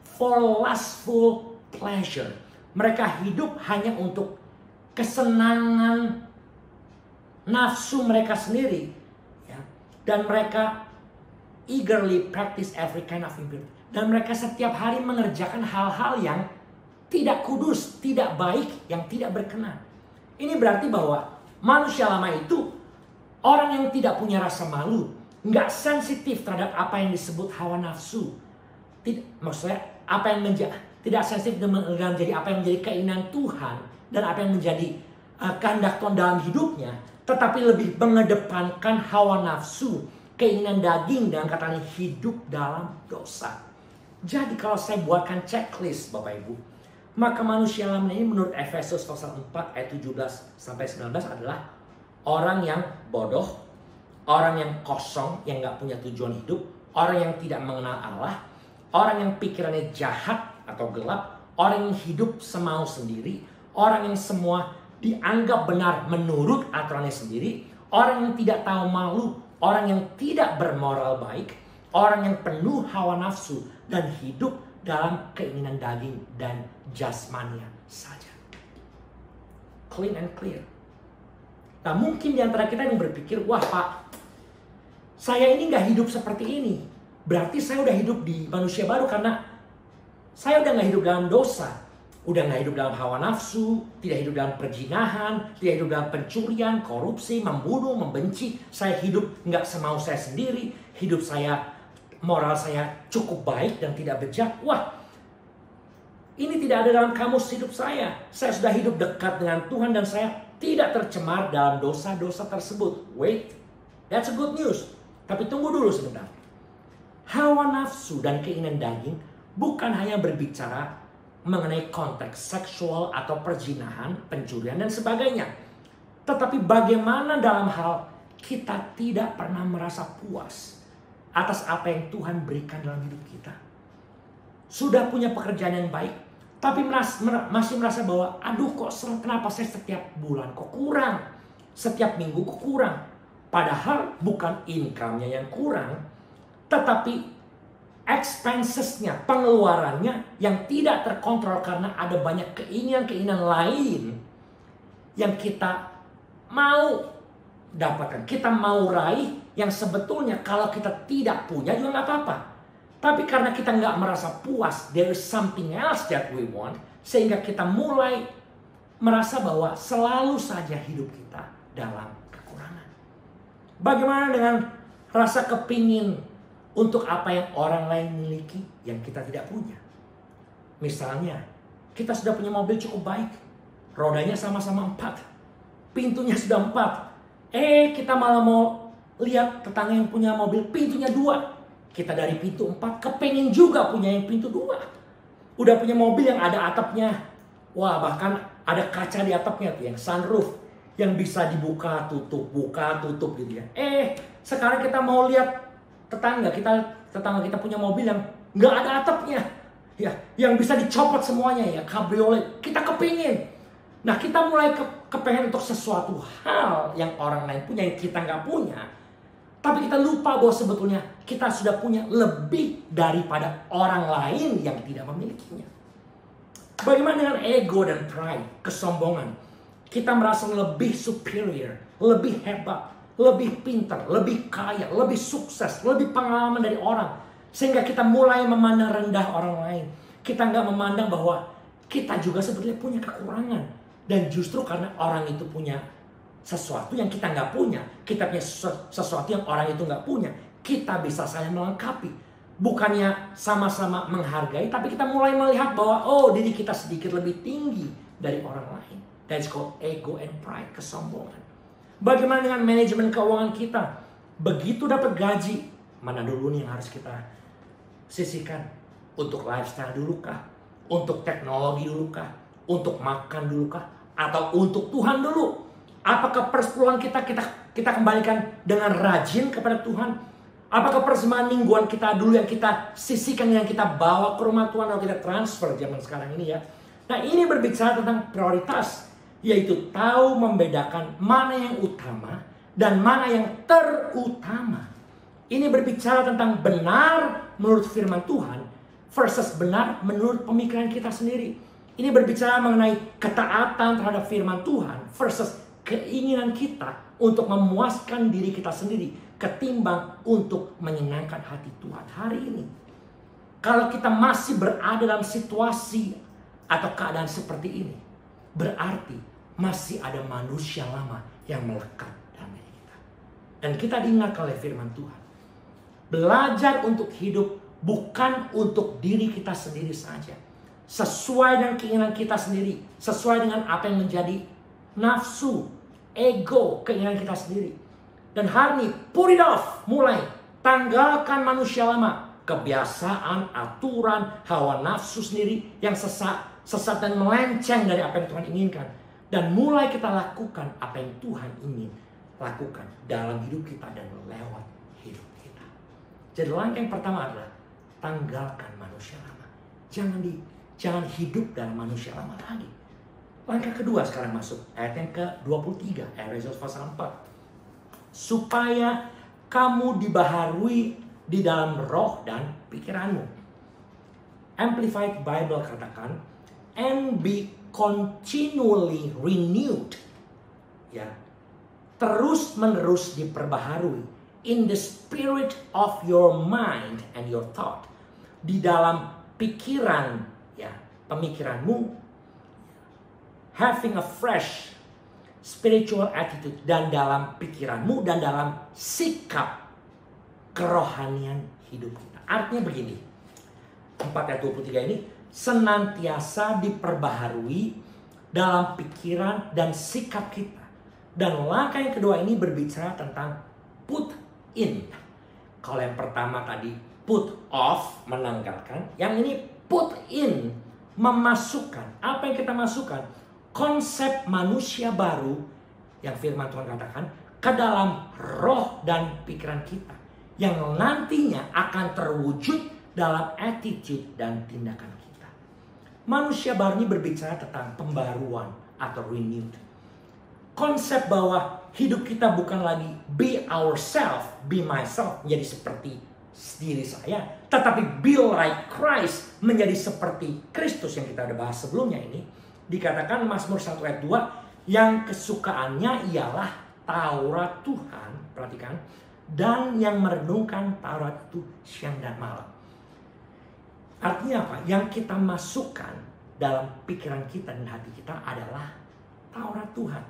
for lustful pleasure. Mereka hidup hanya untuk kesenangan nafsu mereka sendiri, ya. Dan mereka eagerly practice every kind of impurity. Dan mereka setiap hari mengerjakan hal-hal yang tidak kudus, tidak baik, yang tidak berkenan. Ini berarti bahwa manusia lama itu orang yang tidak punya rasa malu, nggak sensitif terhadap apa yang disebut hawa nafsu. Maksudnya apa yang tidak sensitif dengan menjadi apa yang menjadi keinginan Tuhan dan apa yang menjadi kehendak Tuhan dalam hidupnya, tetapi lebih mengedepankan hawa nafsu, keinginan daging, dengan katanya hidup dalam dosa. Jadi kalau saya buatkan checklist Bapak Ibu, maka manusia lama ini menurut Efesus pasal 4 ayat 17 sampai 19 adalah orang yang bodoh, orang yang kosong, yang gak punya tujuan hidup, orang yang tidak mengenal Allah, orang yang pikirannya jahat atau gelap, orang yang hidup semau sendiri, orang yang semua dianggap benar menurut aturannya sendiri, orang yang tidak tahu malu, orang yang tidak bermoral baik, orang yang penuh hawa nafsu dan hidup dalam keinginan daging dan jasmania saja. Clean and clear. Nah, mungkin di antara kita yang berpikir, wah Pak, saya ini gak hidup seperti ini. Berarti saya udah hidup di manusia baru karena saya udah gak hidup dalam dosa. Udah gak hidup dalam hawa nafsu, tidak hidup dalam perzinahan, tidak hidup dalam pencurian, korupsi, membunuh, membenci. Saya hidup gak semau saya sendiri. Hidup saya, moral saya cukup baik dan tidak bejat. Wah, ini tidak ada dalam kamus hidup saya. Saya sudah hidup dekat dengan Tuhan dan saya tidak tercemar dalam dosa-dosa tersebut. Wait, that's a good news. Tapi tunggu dulu sebentar. Hawa nafsu dan keinginan daging bukan hanya berbicara mengenai konteks seksual atau perzinahan, pencurian dan sebagainya. Tetapi bagaimana dalam hal kita tidak pernah merasa puas atas apa yang Tuhan berikan dalam hidup kita. Sudah punya pekerjaan yang baik, tapi masih merasa bahwa aduh kok kenapa saya setiap bulan kok kurang, setiap minggu kok kurang. Padahal bukan income-nya yang kurang, tetapi expensesnya, pengeluarannya yang tidak terkontrol karena ada banyak keinginan-keinginan lain yang kita mau dapatkan, kita mau raih, yang sebetulnya kalau kita tidak punya juga nggak apa-apa. Tapi karena kita nggak merasa puas, there is something else that we want, sehingga kita mulai merasa bahwa selalu saja hidup kita dalam kekurangan. Bagaimana dengan rasa kepingin untuk apa yang orang lain miliki yang kita tidak punya? Misalnya, kita sudah punya mobil cukup baik, rodanya sama-sama 4, pintunya sudah 4. Kita malah mau lihat tetangga yang punya mobil pintunya 2. Kita dari pintu 4 kepengen juga punya yang pintu 2. Udah punya mobil yang ada atapnya. Wah, bahkan ada kaca di atapnya tuh, yang sunroof, yang bisa dibuka tutup gitu ya. Sekarang kita mau lihat tetangga kita punya mobil yang nggak ada atapnya, ya, yang bisa dicopot semuanya ya, kabriolet. Kita kepingin. Nah, kita mulai kepengen untuk sesuatu hal yang orang lain punya, yang kita nggak punya. Tapi kita lupa bahwa sebetulnya kita sudah punya lebih daripada orang lain yang tidak memilikinya. Bagaimana dengan ego dan pride, kesombongan? Kita merasa lebih superior, lebih hebat, lebih pintar, lebih kaya, lebih sukses, lebih pengalaman dari orang. Sehingga kita mulai memandang rendah orang lain. Kita nggak memandang bahwa kita juga sebetulnya punya kekurangan. Dan justru karena orang itu punya sesuatu yang kita nggak punya, kita punya sesuatu yang orang itu nggak punya, kita bisa saling melengkapi. Bukannya sama-sama menghargai, tapi kita mulai melihat bahwa diri kita sedikit lebih tinggi dari orang lain. That's called ego and pride, kesombongan. Bagaimana dengan manajemen keuangan kita? Begitu dapat gaji, mana dulu nih yang harus kita sisihkan? Untuk lifestyle dulu kah? Untuk teknologi dulu kah? Untuk makan dulu kah? Atau untuk Tuhan dulu? Apakah persepuluhan kita kembalikan dengan rajin kepada Tuhan? Apakah persembahan mingguan kita dulu yang kita sisihkan, yang kita bawa ke rumah Tuhan, atau kita transfer zaman sekarang ini ya? Nah, ini berbicara tentang prioritas, yaitu tahu membedakan mana yang utama dan mana yang terutama. Ini berbicara tentang benar menurut firman Tuhan versus benar menurut pemikiran kita sendiri. Ini berbicara mengenai ketaatan terhadap firman Tuhan versus keinginan kita untuk memuaskan diri kita sendiri ketimbang untuk menyenangkan hati Tuhan hari ini. Kalau kita masih berada dalam situasi atau keadaan seperti ini, berarti masih ada manusia lama yang melekat dalam diri kita. Dan kita diingatkan oleh firman Tuhan. Belajar untuk hidup bukan untuk diri kita sendiri saja. Sesuai dengan keinginan kita sendiri. Sesuai dengan apa yang menjadi nafsu, ego, keinginan kita sendiri. Dan hari ini, put it off. Mulai, tanggalkan manusia lama. Kebiasaan, aturan, hawa nafsu sendiri yang sesat dan melenceng dari apa yang Tuhan inginkan. Dan mulai kita lakukan apa yang Tuhan ingin lakukan dalam hidup kita dan lewat hidup kita. Jadi langkah yang pertama adalah tanggalkan manusia lama. Jangan hidup dalam manusia lama lagi. Langkah kedua sekarang masuk ayat yang ke-23, Efesus pasal 4. Supaya kamu dibaharui di dalam roh dan pikiranmu. Amplified Bible katakan, and be continually renewed. Ya. Terus menerus diperbaharui in the spirit of your mind and your thought. Di dalam pikiran, ya, pemikiranmu, having a fresh spiritual attitude, dan dalam pikiranmu dan dalam sikap kerohanian hidup kita. Artinya begini, 4 ayat 23 ini, senantiasa diperbaharui dalam pikiran dan sikap kita. Dan langkah yang kedua ini berbicara tentang put in. Kalau yang pertama tadi put off, menanggalkan. Yang ini put in, memasukkan. Apa yang kita masukkan? Konsep manusia baru yang firman Tuhan katakan ke dalam roh dan pikiran kita. Yang nantinya akan terwujud dalam attitude dan tindakan kita. Manusia baru ini berbicara tentang pembaruan atau renewed. Konsep bahwa hidup kita bukan lagi be ourselves, be myself, menjadi seperti diri saya, tetapi be like Christ, menjadi seperti Kristus yang kita udah bahas sebelumnya ini. Dikatakan Mazmur 1 ayat 2, yang kesukaannya ialah Taurat Tuhan, perhatikan, dan yang merenungkan Taurat itu siang dan malam. Artinya apa? Yang kita masukkan dalam pikiran kita dan hati kita adalah Taurat Tuhan.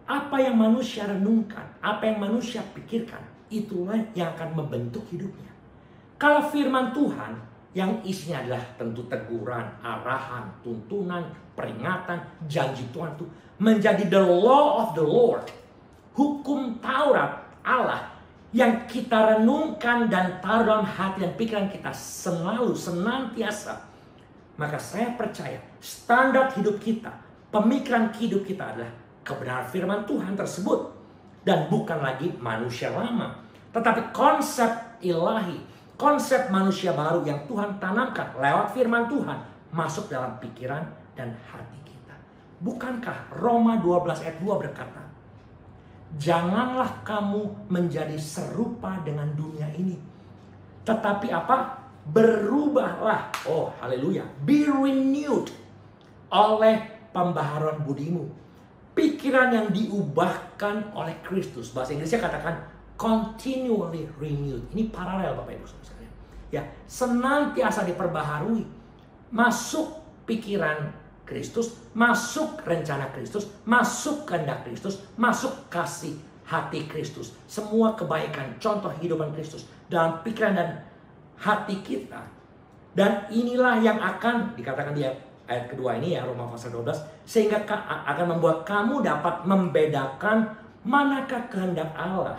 Apa yang manusia renungkan, apa yang manusia pikirkan, itulah yang akan membentuk hidupnya. Kalau firman Tuhan yang isinya adalah tentu teguran, arahan, tuntunan, peringatan, janji Tuhan itu menjadi the law of the Lord, hukum Taurat Allah yang kita renungkan dan taruh dalam hati dan pikiran kita selalu, senantiasa. Maka saya percaya standar hidup kita, pemikiran hidup kita adalah kebenaran firman Tuhan tersebut. Dan bukan lagi manusia lama, tetapi konsep ilahi, konsep manusia baru yang Tuhan tanamkan lewat firman Tuhan masuk dalam pikiran dan hati kita. Bukankah Roma 12 ayat 2 berkata, janganlah kamu menjadi serupa dengan dunia ini. Tetapi apa? Berubahlah. Oh, haleluya. Be renewed oleh pembaharuan budimu. Pikiran yang diubahkan oleh Kristus. Bahasa Inggrisnya katakan continually renewed. Ini paralel Bapak Ibu sekalian. Ya, senantiasa diperbaharui. Masuk pikiran Kristus, masuk rencana Kristus, masuk kehendak Kristus, masuk kasih hati Kristus. Semua kebaikan, contoh kehidupan Kristus dalam pikiran dan hati kita. Dan inilah yang akan dikatakan di ayat kedua ini ya, Roma pasal 12, sehingga akan membuat kamu dapat membedakan manakah kehendak Allah.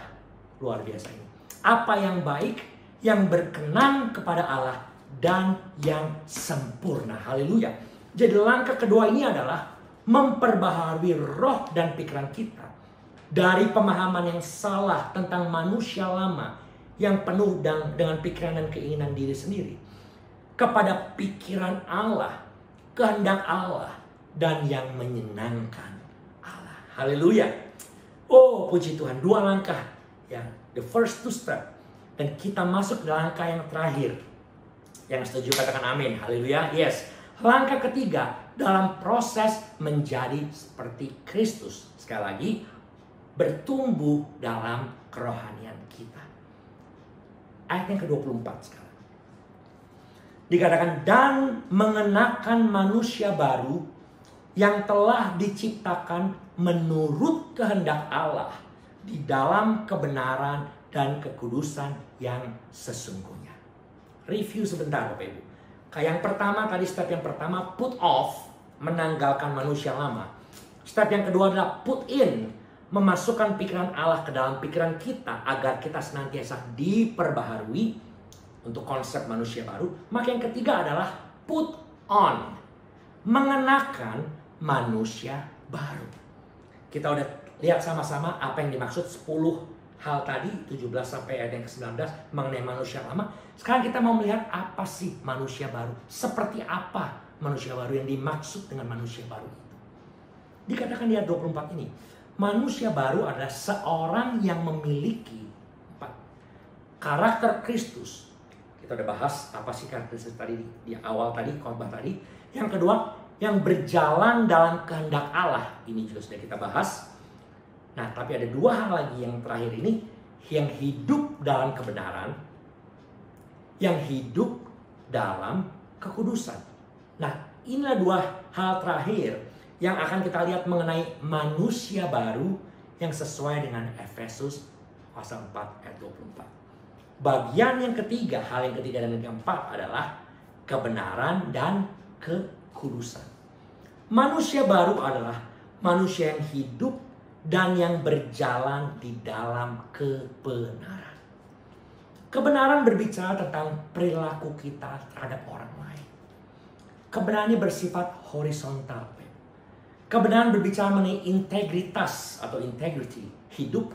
Luar biasa ini. Apa yang baik, yang berkenan kepada Allah, dan yang sempurna. Haleluya. Jadi langkah kedua ini adalah memperbaharui roh dan pikiran kita dari pemahaman yang salah tentang manusia lama yang penuh dengan pikiran dan keinginan diri sendiri kepada pikiran Allah, kehendak Allah, dan yang menyenangkan Allah. Haleluya. Oh, puji Tuhan. Dua langkah ya, the first two step, dan kita masuk ke langkah yang terakhir. Yang setuju katakan amin. Haleluya. Yes. Langkah ketiga dalam proses menjadi seperti Kristus. Sekali lagi, bertumbuh dalam kerohanian kita. Ayat yang ke-24 sekarang. Dikatakan, dan mengenakan manusia baru yang telah diciptakan menurut kehendak Allah di dalam kebenaran dan kekudusan yang sesungguhnya. Review sebentar Bapak Ibu. Yang pertama tadi, step yang pertama put off, menanggalkan manusia lama. Step yang kedua adalah put in, memasukkan pikiran Allah ke dalam pikiran kita agar kita senantiasa diperbaharui untuk konsep manusia baru. Maka yang ketiga adalah put on, mengenakan manusia baru. Kita udah lihat sama-sama apa yang dimaksud 10 hal tadi, 17 sampai ayat yang ke-19 mengenai manusia lama. Sekarang kita mau melihat apa sih manusia baru. Seperti apa manusia baru yang dimaksud dengan manusia baru itu. Dikatakan di ayat 24 ini, manusia baru adalah seorang yang memiliki karakter Kristus. Kita udah bahas apa sih karakter Kristus tadi di awal tadi, khotbah tadi. Yang kedua, yang berjalan dalam kehendak Allah. Ini juga sudah kita bahas. Nah, tapi ada dua hal lagi yang terakhir ini, yang hidup dalam kebenaran, yang hidup dalam kekudusan. Nah, inilah dua hal terakhir yang akan kita lihat mengenai manusia baru yang sesuai dengan Efesus pasal 4 ayat 24. Bagian yang ketiga, hal yang ketiga dan yang keempat adalah kebenaran dan kekudusan. Manusia baru adalah manusia yang hidup dan yang berjalan di dalam kebenaran. Kebenaran berbicara tentang perilaku kita terhadap orang lain. Kebenaran ini bersifat horizontal. Kebenaran berbicara mengenai integritas atau integrity hidup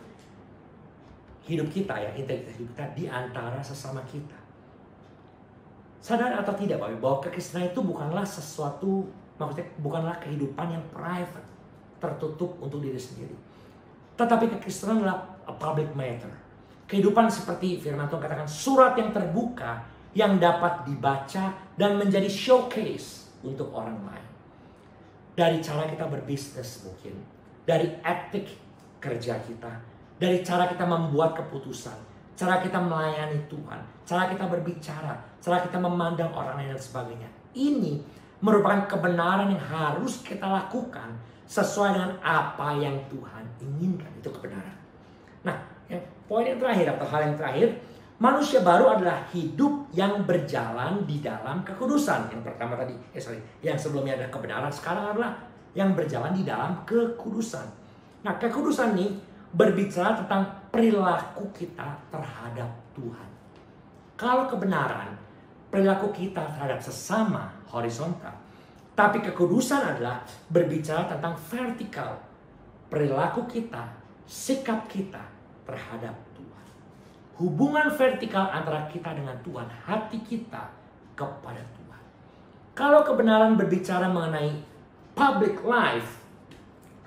kita ya, integritas hidup kita di antara sesama kita. Sadar atau tidak Bapak, bahwa kekristenan itu bukanlah sesuatu, maksudnya bukanlah kehidupan yang private, tertutup untuk diri sendiri. Tetapi kekristenan adalah a public matter. Kehidupan seperti firman Tuhan katakan, surat yang terbuka yang dapat dibaca dan menjadi showcase untuk orang lain. Dari cara kita berbisnis mungkin, dari etik kerja kita, dari cara kita membuat keputusan, cara kita melayani Tuhan, cara kita berbicara, cara kita memandang orang lain dan sebagainya. Ini merupakan kebenaran yang harus kita lakukan sesuai dengan apa yang Tuhan inginkan. Itu kebenaran. Nah, poin yang terakhir atau hal yang terakhir, manusia baru adalah hidup yang berjalan di dalam kekudusan. Yang pertama tadi, yang sebelumnya ada kebenaran, sekarang adalah yang berjalan di dalam kekudusan. Nah, kekudusan ini berbicara tentang perilaku kita terhadap Tuhan. Kalau kebenaran, perilaku kita terhadap sesama horizontal. Tapi kekudusan adalah berbicara tentang vertikal. Perilaku kita, sikap kita terhadap Tuhan. Hubungan vertikal antara kita dengan Tuhan, hati kita kepada Tuhan. Kalau kebenaran berbicara mengenai public life,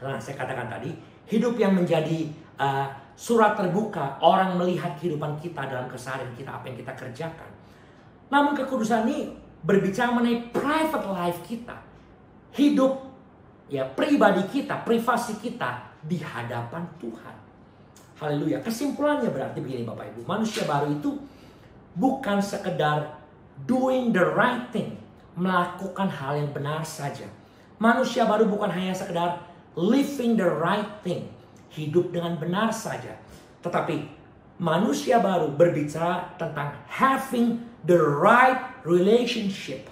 Nah, saya katakan tadi, hidup yang menjadi surat terbuka, orang melihat kehidupan kita dalam keseharian kita, apa yang kita kerjakan. Namun kekudusan ini berbicara mengenai private life kita. Hidup ya pribadi kita, privasi kita di hadapan Tuhan. Haleluya. Kesimpulannya berarti begini Bapak Ibu. Manusia baru itu bukan sekedar doing the right thing. Melakukan hal yang benar saja. Manusia baru bukan hanya sekedar living the right thing. Hidup dengan benar saja. Tetapi manusia baru berbicara tentang having the right relationship.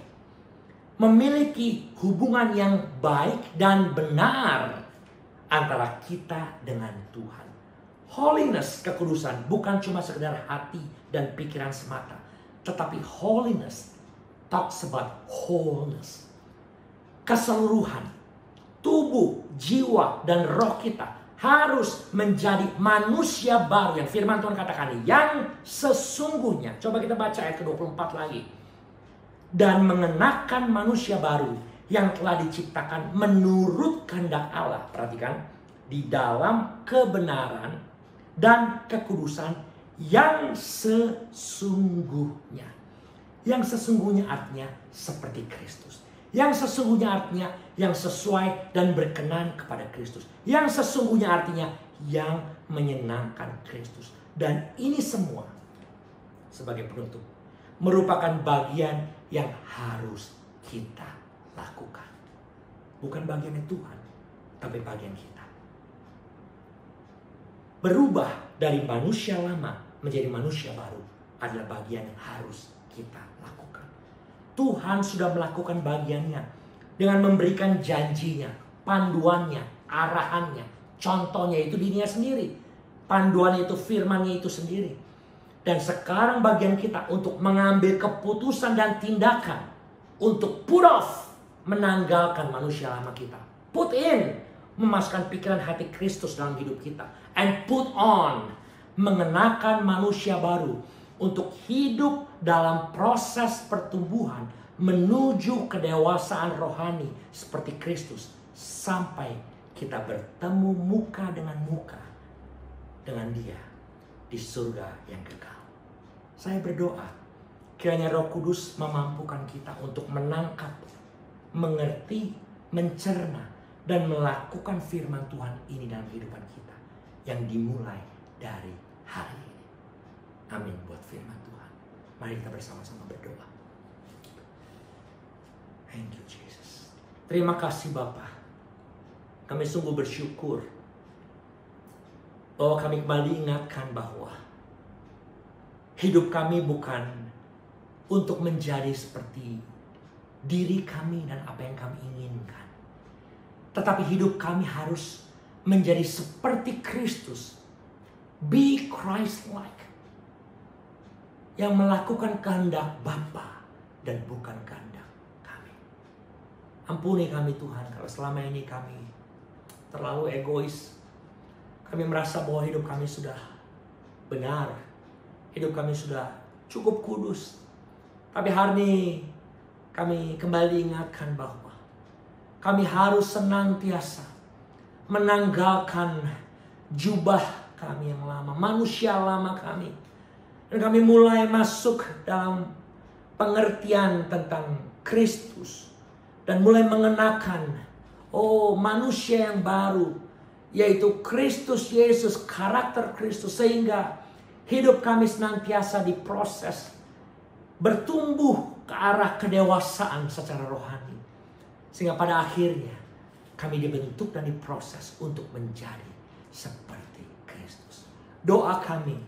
Memiliki hubungan yang baik dan benar antara kita dengan Tuhan. Holiness, kekudusan, bukan cuma sekedar hati dan pikiran semata. Tetapi holiness talks about wholeness. Keseluruhan tubuh, jiwa, dan roh kita harus menjadi manusia baru yang firman Tuhan katakan yang sesungguhnya. Coba kita baca ayat ke-24 lagi. Dan mengenakan manusia baru yang telah diciptakan menurut kehendak Allah. Perhatikan, di dalam kebenaran dan kekudusan yang sesungguhnya. Yang sesungguhnya artinya seperti Kristus. Yang sesungguhnya artinya yang sesuai dan berkenan kepada Kristus. Yang sesungguhnya artinya yang menyenangkan Kristus. Dan ini semua sebagai penutup merupakan bagian yang harus kita lakukan. Bukan bagiannya Tuhan, tapi bagian kita. Berubah dari manusia lama menjadi manusia baru adalah bagian yang harus kita lakukan. Tuhan sudah melakukan bagiannya dengan memberikan janjinya, panduannya, arahannya, contohnya itu dirinya sendiri. Panduannya itu firmannya itu sendiri. Dan sekarang bagian kita untuk mengambil keputusan dan tindakan untuk put off, menanggalkan manusia lama kita. Put in, memasukkan pikiran hati Kristus dalam hidup kita. And put on, mengenakan manusia baru untuk hidup dalam proses pertumbuhan menuju kedewasaan rohani seperti Kristus sampai kita bertemu muka dengan Dia di surga yang kekal. Saya berdoa kiranya Roh Kudus memampukan kita untuk menangkap, mengerti, mencerna dan melakukan firman Tuhan ini dalam kehidupan kita yang dimulai dari hari ini. Amin buat firman Tuhan. Mari kita bersama-sama berdoa. Thank you Jesus. Terima kasih Bapa. Kami sungguh bersyukur bahwa kami kembali ingatkan bahwa hidup kami bukan untuk menjadi seperti diri kami dan apa yang kami inginkan. Tetapi hidup kami harus menjadi seperti Kristus. Be Christ-like. Yang melakukan kehendak Bapa dan bukan kehendak kami. Ampuni kami Tuhan kalau selama ini kami terlalu egois. Kami merasa bahwa hidup kami sudah benar. Hidup kami sudah cukup kudus. Tapi hari ini kami kembali ingatkan bahwa kami harus senantiasa menanggalkan jubah kami yang lama, manusia lama kami. Dan kami mulai masuk dalam pengertian tentang Kristus. Dan mulai mengenakan, manusia yang baru. Yaitu Kristus Yesus, karakter Kristus. Sehingga hidup kami senantiasa diproses. Bertumbuh ke arah kedewasaan secara rohani. Sehingga pada akhirnya kami dibentuk dan diproses untuk menjadi seperti Kristus. Doa kami,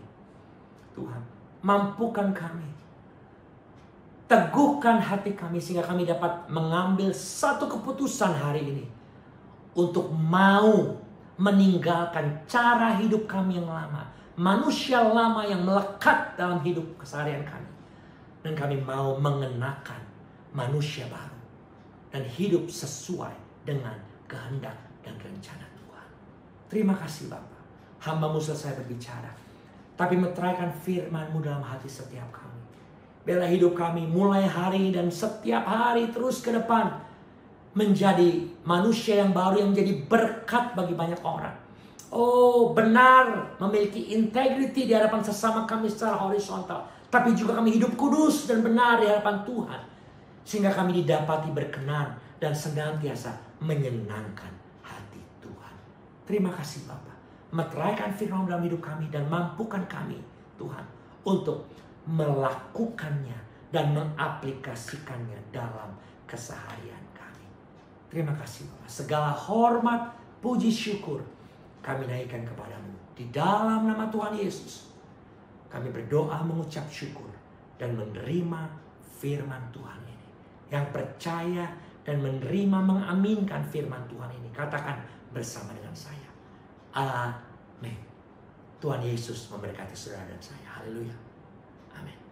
Tuhan, mampukan kami. Teguhkan hati kami sehingga kami dapat mengambil satu keputusan hari ini. Untuk mau meninggalkan cara hidup kami yang lama. Manusia lama yang melekat dalam hidup keseharian kami. Dan kami mau mengenakan manusia baru. Dan hidup sesuai dengan kehendak dan rencana Tuhan. Terima kasih Bapa. Hamba-Mu selesai berbicara. Tapi meteraikan firman-Mu dalam hati setiap kami. Biarlah hidup kami mulai hari ini dan setiap hari terus ke depan menjadi manusia yang baru yang menjadi berkat bagi banyak orang. Oh, benar, memiliki integriti di hadapan sesama kami secara horizontal, tapi juga kami hidup kudus dan benar di hadapan Tuhan, sehingga kami didapati berkenan dan senantiasa menyenangkan hati Tuhan. Terima kasih Bapa, meteraikan firman dalam hidup kami dan mampukan kami Tuhan untuk melakukannya dan mengaplikasikannya dalam keseharian kami. Terima kasih Bapa, segala hormat, puji, syukur kami naikkan kepadamu. Di dalam nama Tuhan Yesus, kami berdoa mengucap syukur dan menerima firman Tuhan ini. Yang percaya dan menerima mengaminkan firman Tuhan ini, katakan bersama dengan saya, amin. Tuhan Yesus memberkati saudara dan saya. Haleluya. Amin.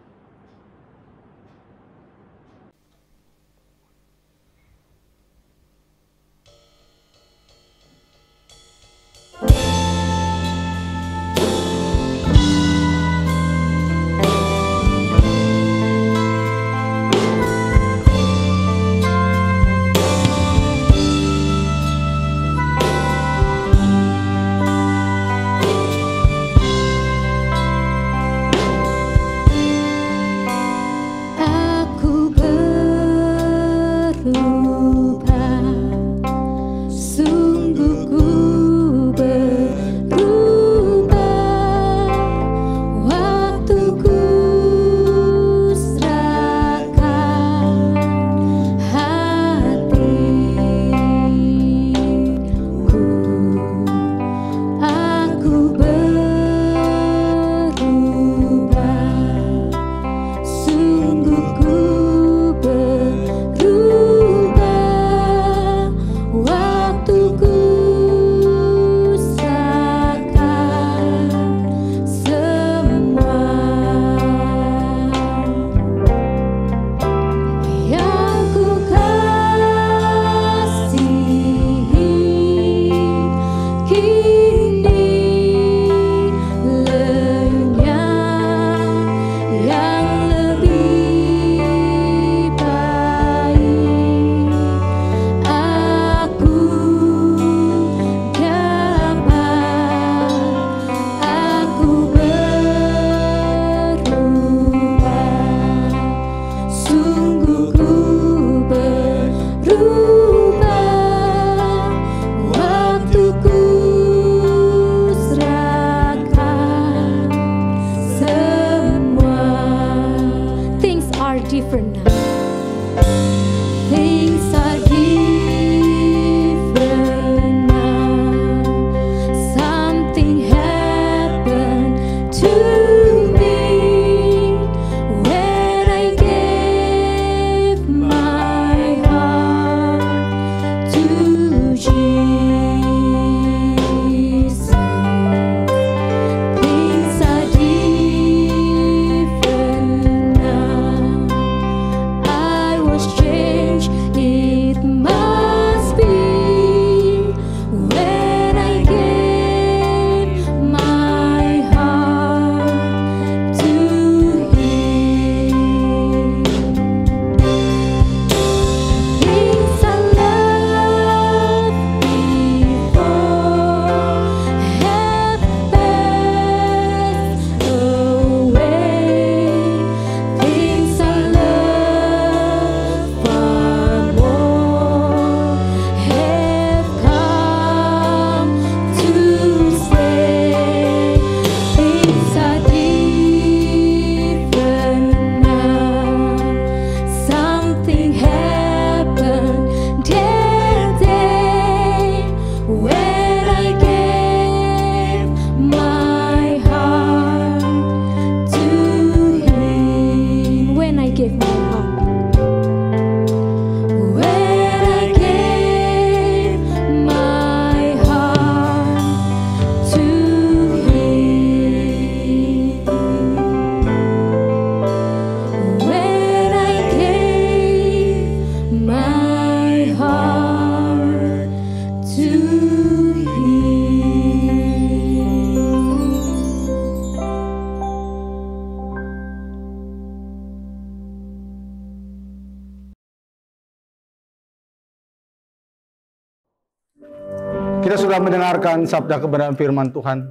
telah mendengarkan sabda kebenaran firman Tuhan,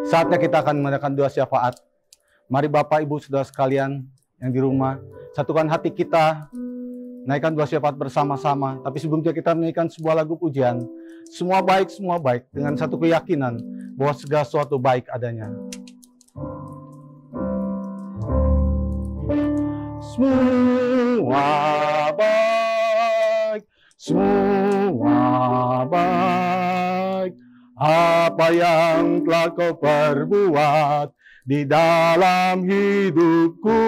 saatnya kita akan mengadakan doa syafaat. Mari Bapak Ibu Saudara sekalian yang di rumah, satukan hati kita, naikkan doa syafaat bersama-sama. Tapi sebelumnya kita menaikkan sebuah lagu pujian. Semua baik dengan satu keyakinan bahwa segala sesuatu baik adanya. Semua baik, apa yang telah kau perbuat di dalam hidupku.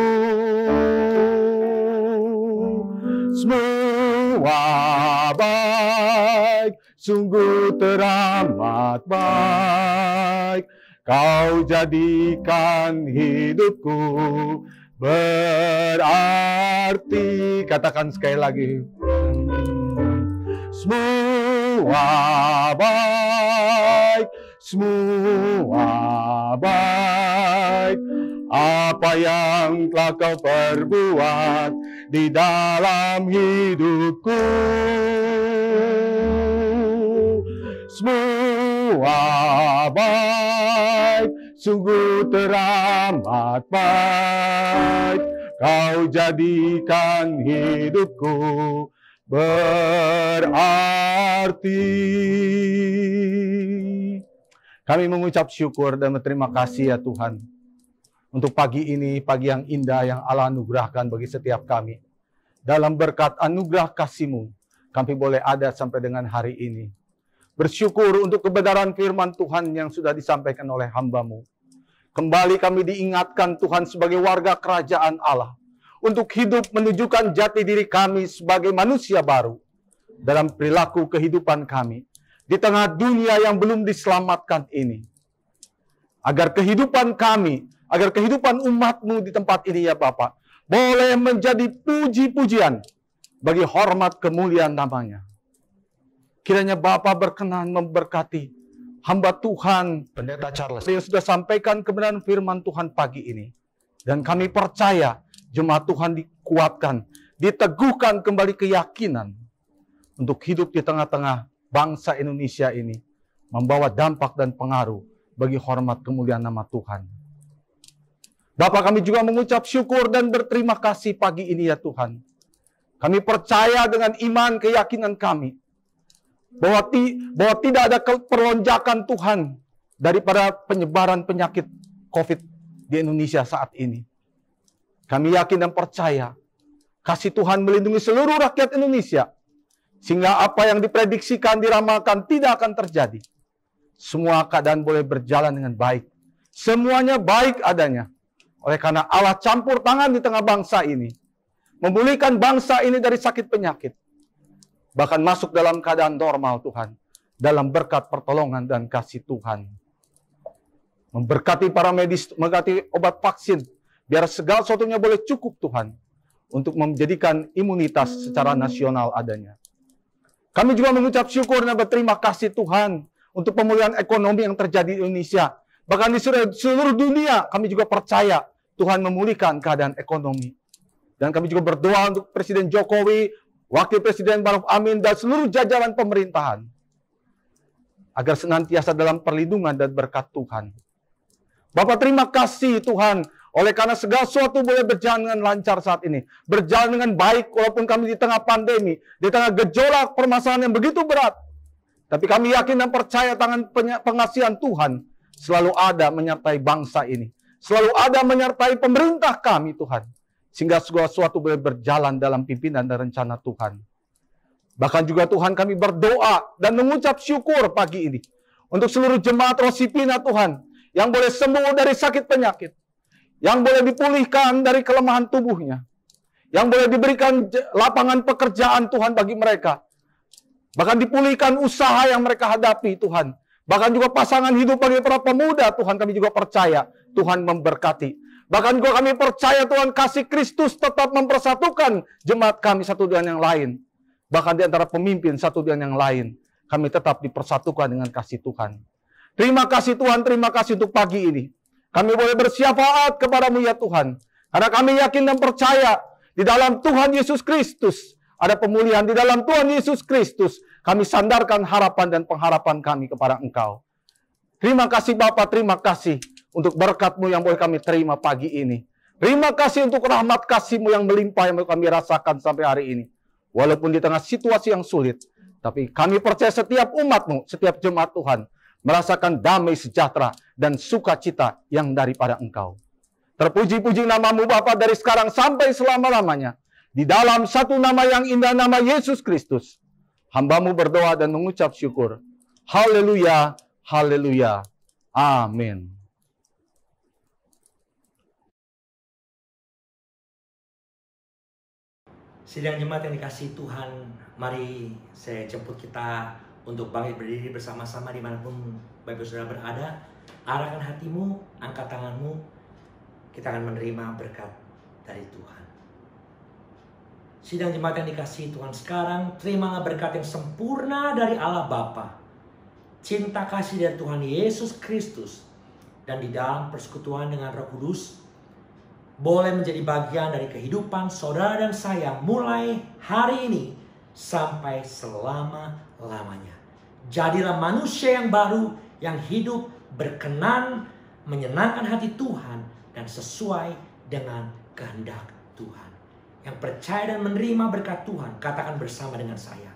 Semua baik, sungguh teramat baik, kau jadikan hidupku berarti. Katakan sekali lagi. Semua baik, apa yang telah kau perbuat di dalam hidupku. Semua baik, sungguh teramat baik, kau jadikan hidupku berarti. Kami mengucap syukur dan berterima kasih ya Tuhan, untuk pagi ini, pagi yang indah yang Allah anugerahkan bagi setiap kami. Dalam berkat anugerah kasih-Mu, kami boleh ada sampai dengan hari ini. Bersyukur untuk kebenaran firman Tuhan yang sudah disampaikan oleh hamba-Mu. Kembali kami diingatkan Tuhan sebagai warga kerajaan Allah, untuk hidup menunjukkan jati diri kami sebagai manusia baru dalam perilaku kehidupan kami di tengah dunia yang belum diselamatkan ini. Agar kehidupan kami, agar kehidupan umat-Mu di tempat ini ya Bapak, boleh menjadi puji-pujian bagi hormat kemuliaan namanya. Kiranya Bapak berkenan memberkati hamba Tuhan, Pendeta Charles, yang sudah sampaikan kebenaran firman Tuhan pagi ini. Dan kami percaya jemaat Tuhan dikuatkan, diteguhkan kembali keyakinan untuk hidup di tengah-tengah bangsa Indonesia ini, membawa dampak dan pengaruh bagi hormat kemuliaan nama Tuhan. Bapak, kami juga mengucap syukur dan berterima kasih pagi ini ya Tuhan. Kami percaya dengan iman keyakinan kami bahwa tidak ada perlonjakan Tuhan daripada penyebaran penyakit COVID di Indonesia saat ini. Kami yakin dan percaya kasih Tuhan melindungi seluruh rakyat Indonesia, sehingga apa yang diprediksikan, diramalkan tidak akan terjadi. Semua keadaan boleh berjalan dengan baik. Semuanya baik adanya. Oleh karena Allah campur tangan di tengah bangsa ini, memulihkan bangsa ini dari sakit penyakit. Bahkan masuk dalam keadaan normal Tuhan, dalam berkat pertolongan dan kasih Tuhan. Memberkati para medis, memberkati obat vaksin, biar segala sesuatunya boleh cukup Tuhan, untuk menjadikan imunitas secara nasional adanya. Kami juga mengucap syukur dan berterima kasih Tuhan untuk pemulihan ekonomi yang terjadi di Indonesia. Bahkan di seluruh dunia kami juga percaya Tuhan memulihkan keadaan ekonomi. Dan kami juga berdoa untuk Presiden Jokowi, Wakil Presiden Maruf Amin, dan seluruh jajaran pemerintahan, agar senantiasa dalam perlindungan dan berkat Tuhan. Bapak, terima kasih Tuhan, oleh karena segala sesuatu boleh berjalan dengan lancar saat ini. Berjalan dengan baik walaupun kami di tengah pandemi, di tengah gejolak permasalahan yang begitu berat. Tapi kami yakin dan percaya tangan pengasihan Tuhan selalu ada menyertai bangsa ini. Selalu ada menyertai pemerintah kami Tuhan. Sehingga segala sesuatu boleh berjalan dalam pimpinan dan rencana Tuhan. Bahkan juga Tuhan, kami berdoa dan mengucap syukur pagi ini untuk seluruh jemaat Rosipina Tuhan, yang boleh sembuh dari sakit penyakit, yang boleh dipulihkan dari kelemahan tubuhnya, yang boleh diberikan lapangan pekerjaan Tuhan bagi mereka, bahkan dipulihkan usaha yang mereka hadapi Tuhan, bahkan juga pasangan hidup bagi para pemuda Tuhan. Kami juga percaya Tuhan memberkati. Bahkan juga kami percaya Tuhan, kasih Kristus tetap mempersatukan jemaat kami satu dengan yang lain. Bahkan di antara pemimpin satu dengan yang lain, kami tetap dipersatukan dengan kasih Tuhan. Terima kasih Tuhan, terima kasih untuk pagi ini. Kami boleh bersyafaat kepadamu ya Tuhan. Karena kami yakin dan percaya di dalam Tuhan Yesus Kristus ada pemulihan di dalam Tuhan Yesus Kristus. Kami sandarkan harapan dan pengharapan kami kepada Engkau. Terima kasih Bapa, terima kasih untuk berkat-Mu yang boleh kami terima pagi ini. Terima kasih untuk rahmat kasih-Mu yang melimpah yang kami rasakan sampai hari ini. Walaupun di tengah situasi yang sulit, tapi kami percaya setiap umat-Mu, setiap jemaat Tuhan, merasakan damai sejahtera dan sukacita yang daripada Engkau. Terpuji-puji nama-Mu Bapa dari sekarang sampai selama-lamanya. Di dalam satu nama yang indah, nama Yesus Kristus. Hamba-Mu berdoa dan mengucap syukur. Haleluya, haleluya. Amin. Sidang jemaat yang dikasihi Tuhan, mari saya jemput kita untuk bangkit berdiri bersama-sama dimanapun Bapak Saudara berada. Arahkan hatimu, angkat tanganmu, kita akan menerima berkat dari Tuhan. Sidang jemaat yang dikasihi Tuhan, sekarang terimalah berkat yang sempurna dari Allah Bapa, cinta kasih dari Tuhan Yesus Kristus, dan di dalam persekutuan dengan Roh Kudus, boleh menjadi bagian dari kehidupan saudara dan saya mulai hari ini sampai selama-lamanya. Jadilah manusia yang baru, yang hidup berkenan, menyenangkan hati Tuhan, dan sesuai dengan kehendak Tuhan. Yang percaya dan menerima berkat Tuhan, katakan bersama dengan saya.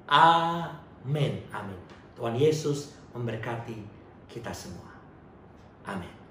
Amin. Amin. Tuhan Yesus memberkati kita semua. Amin.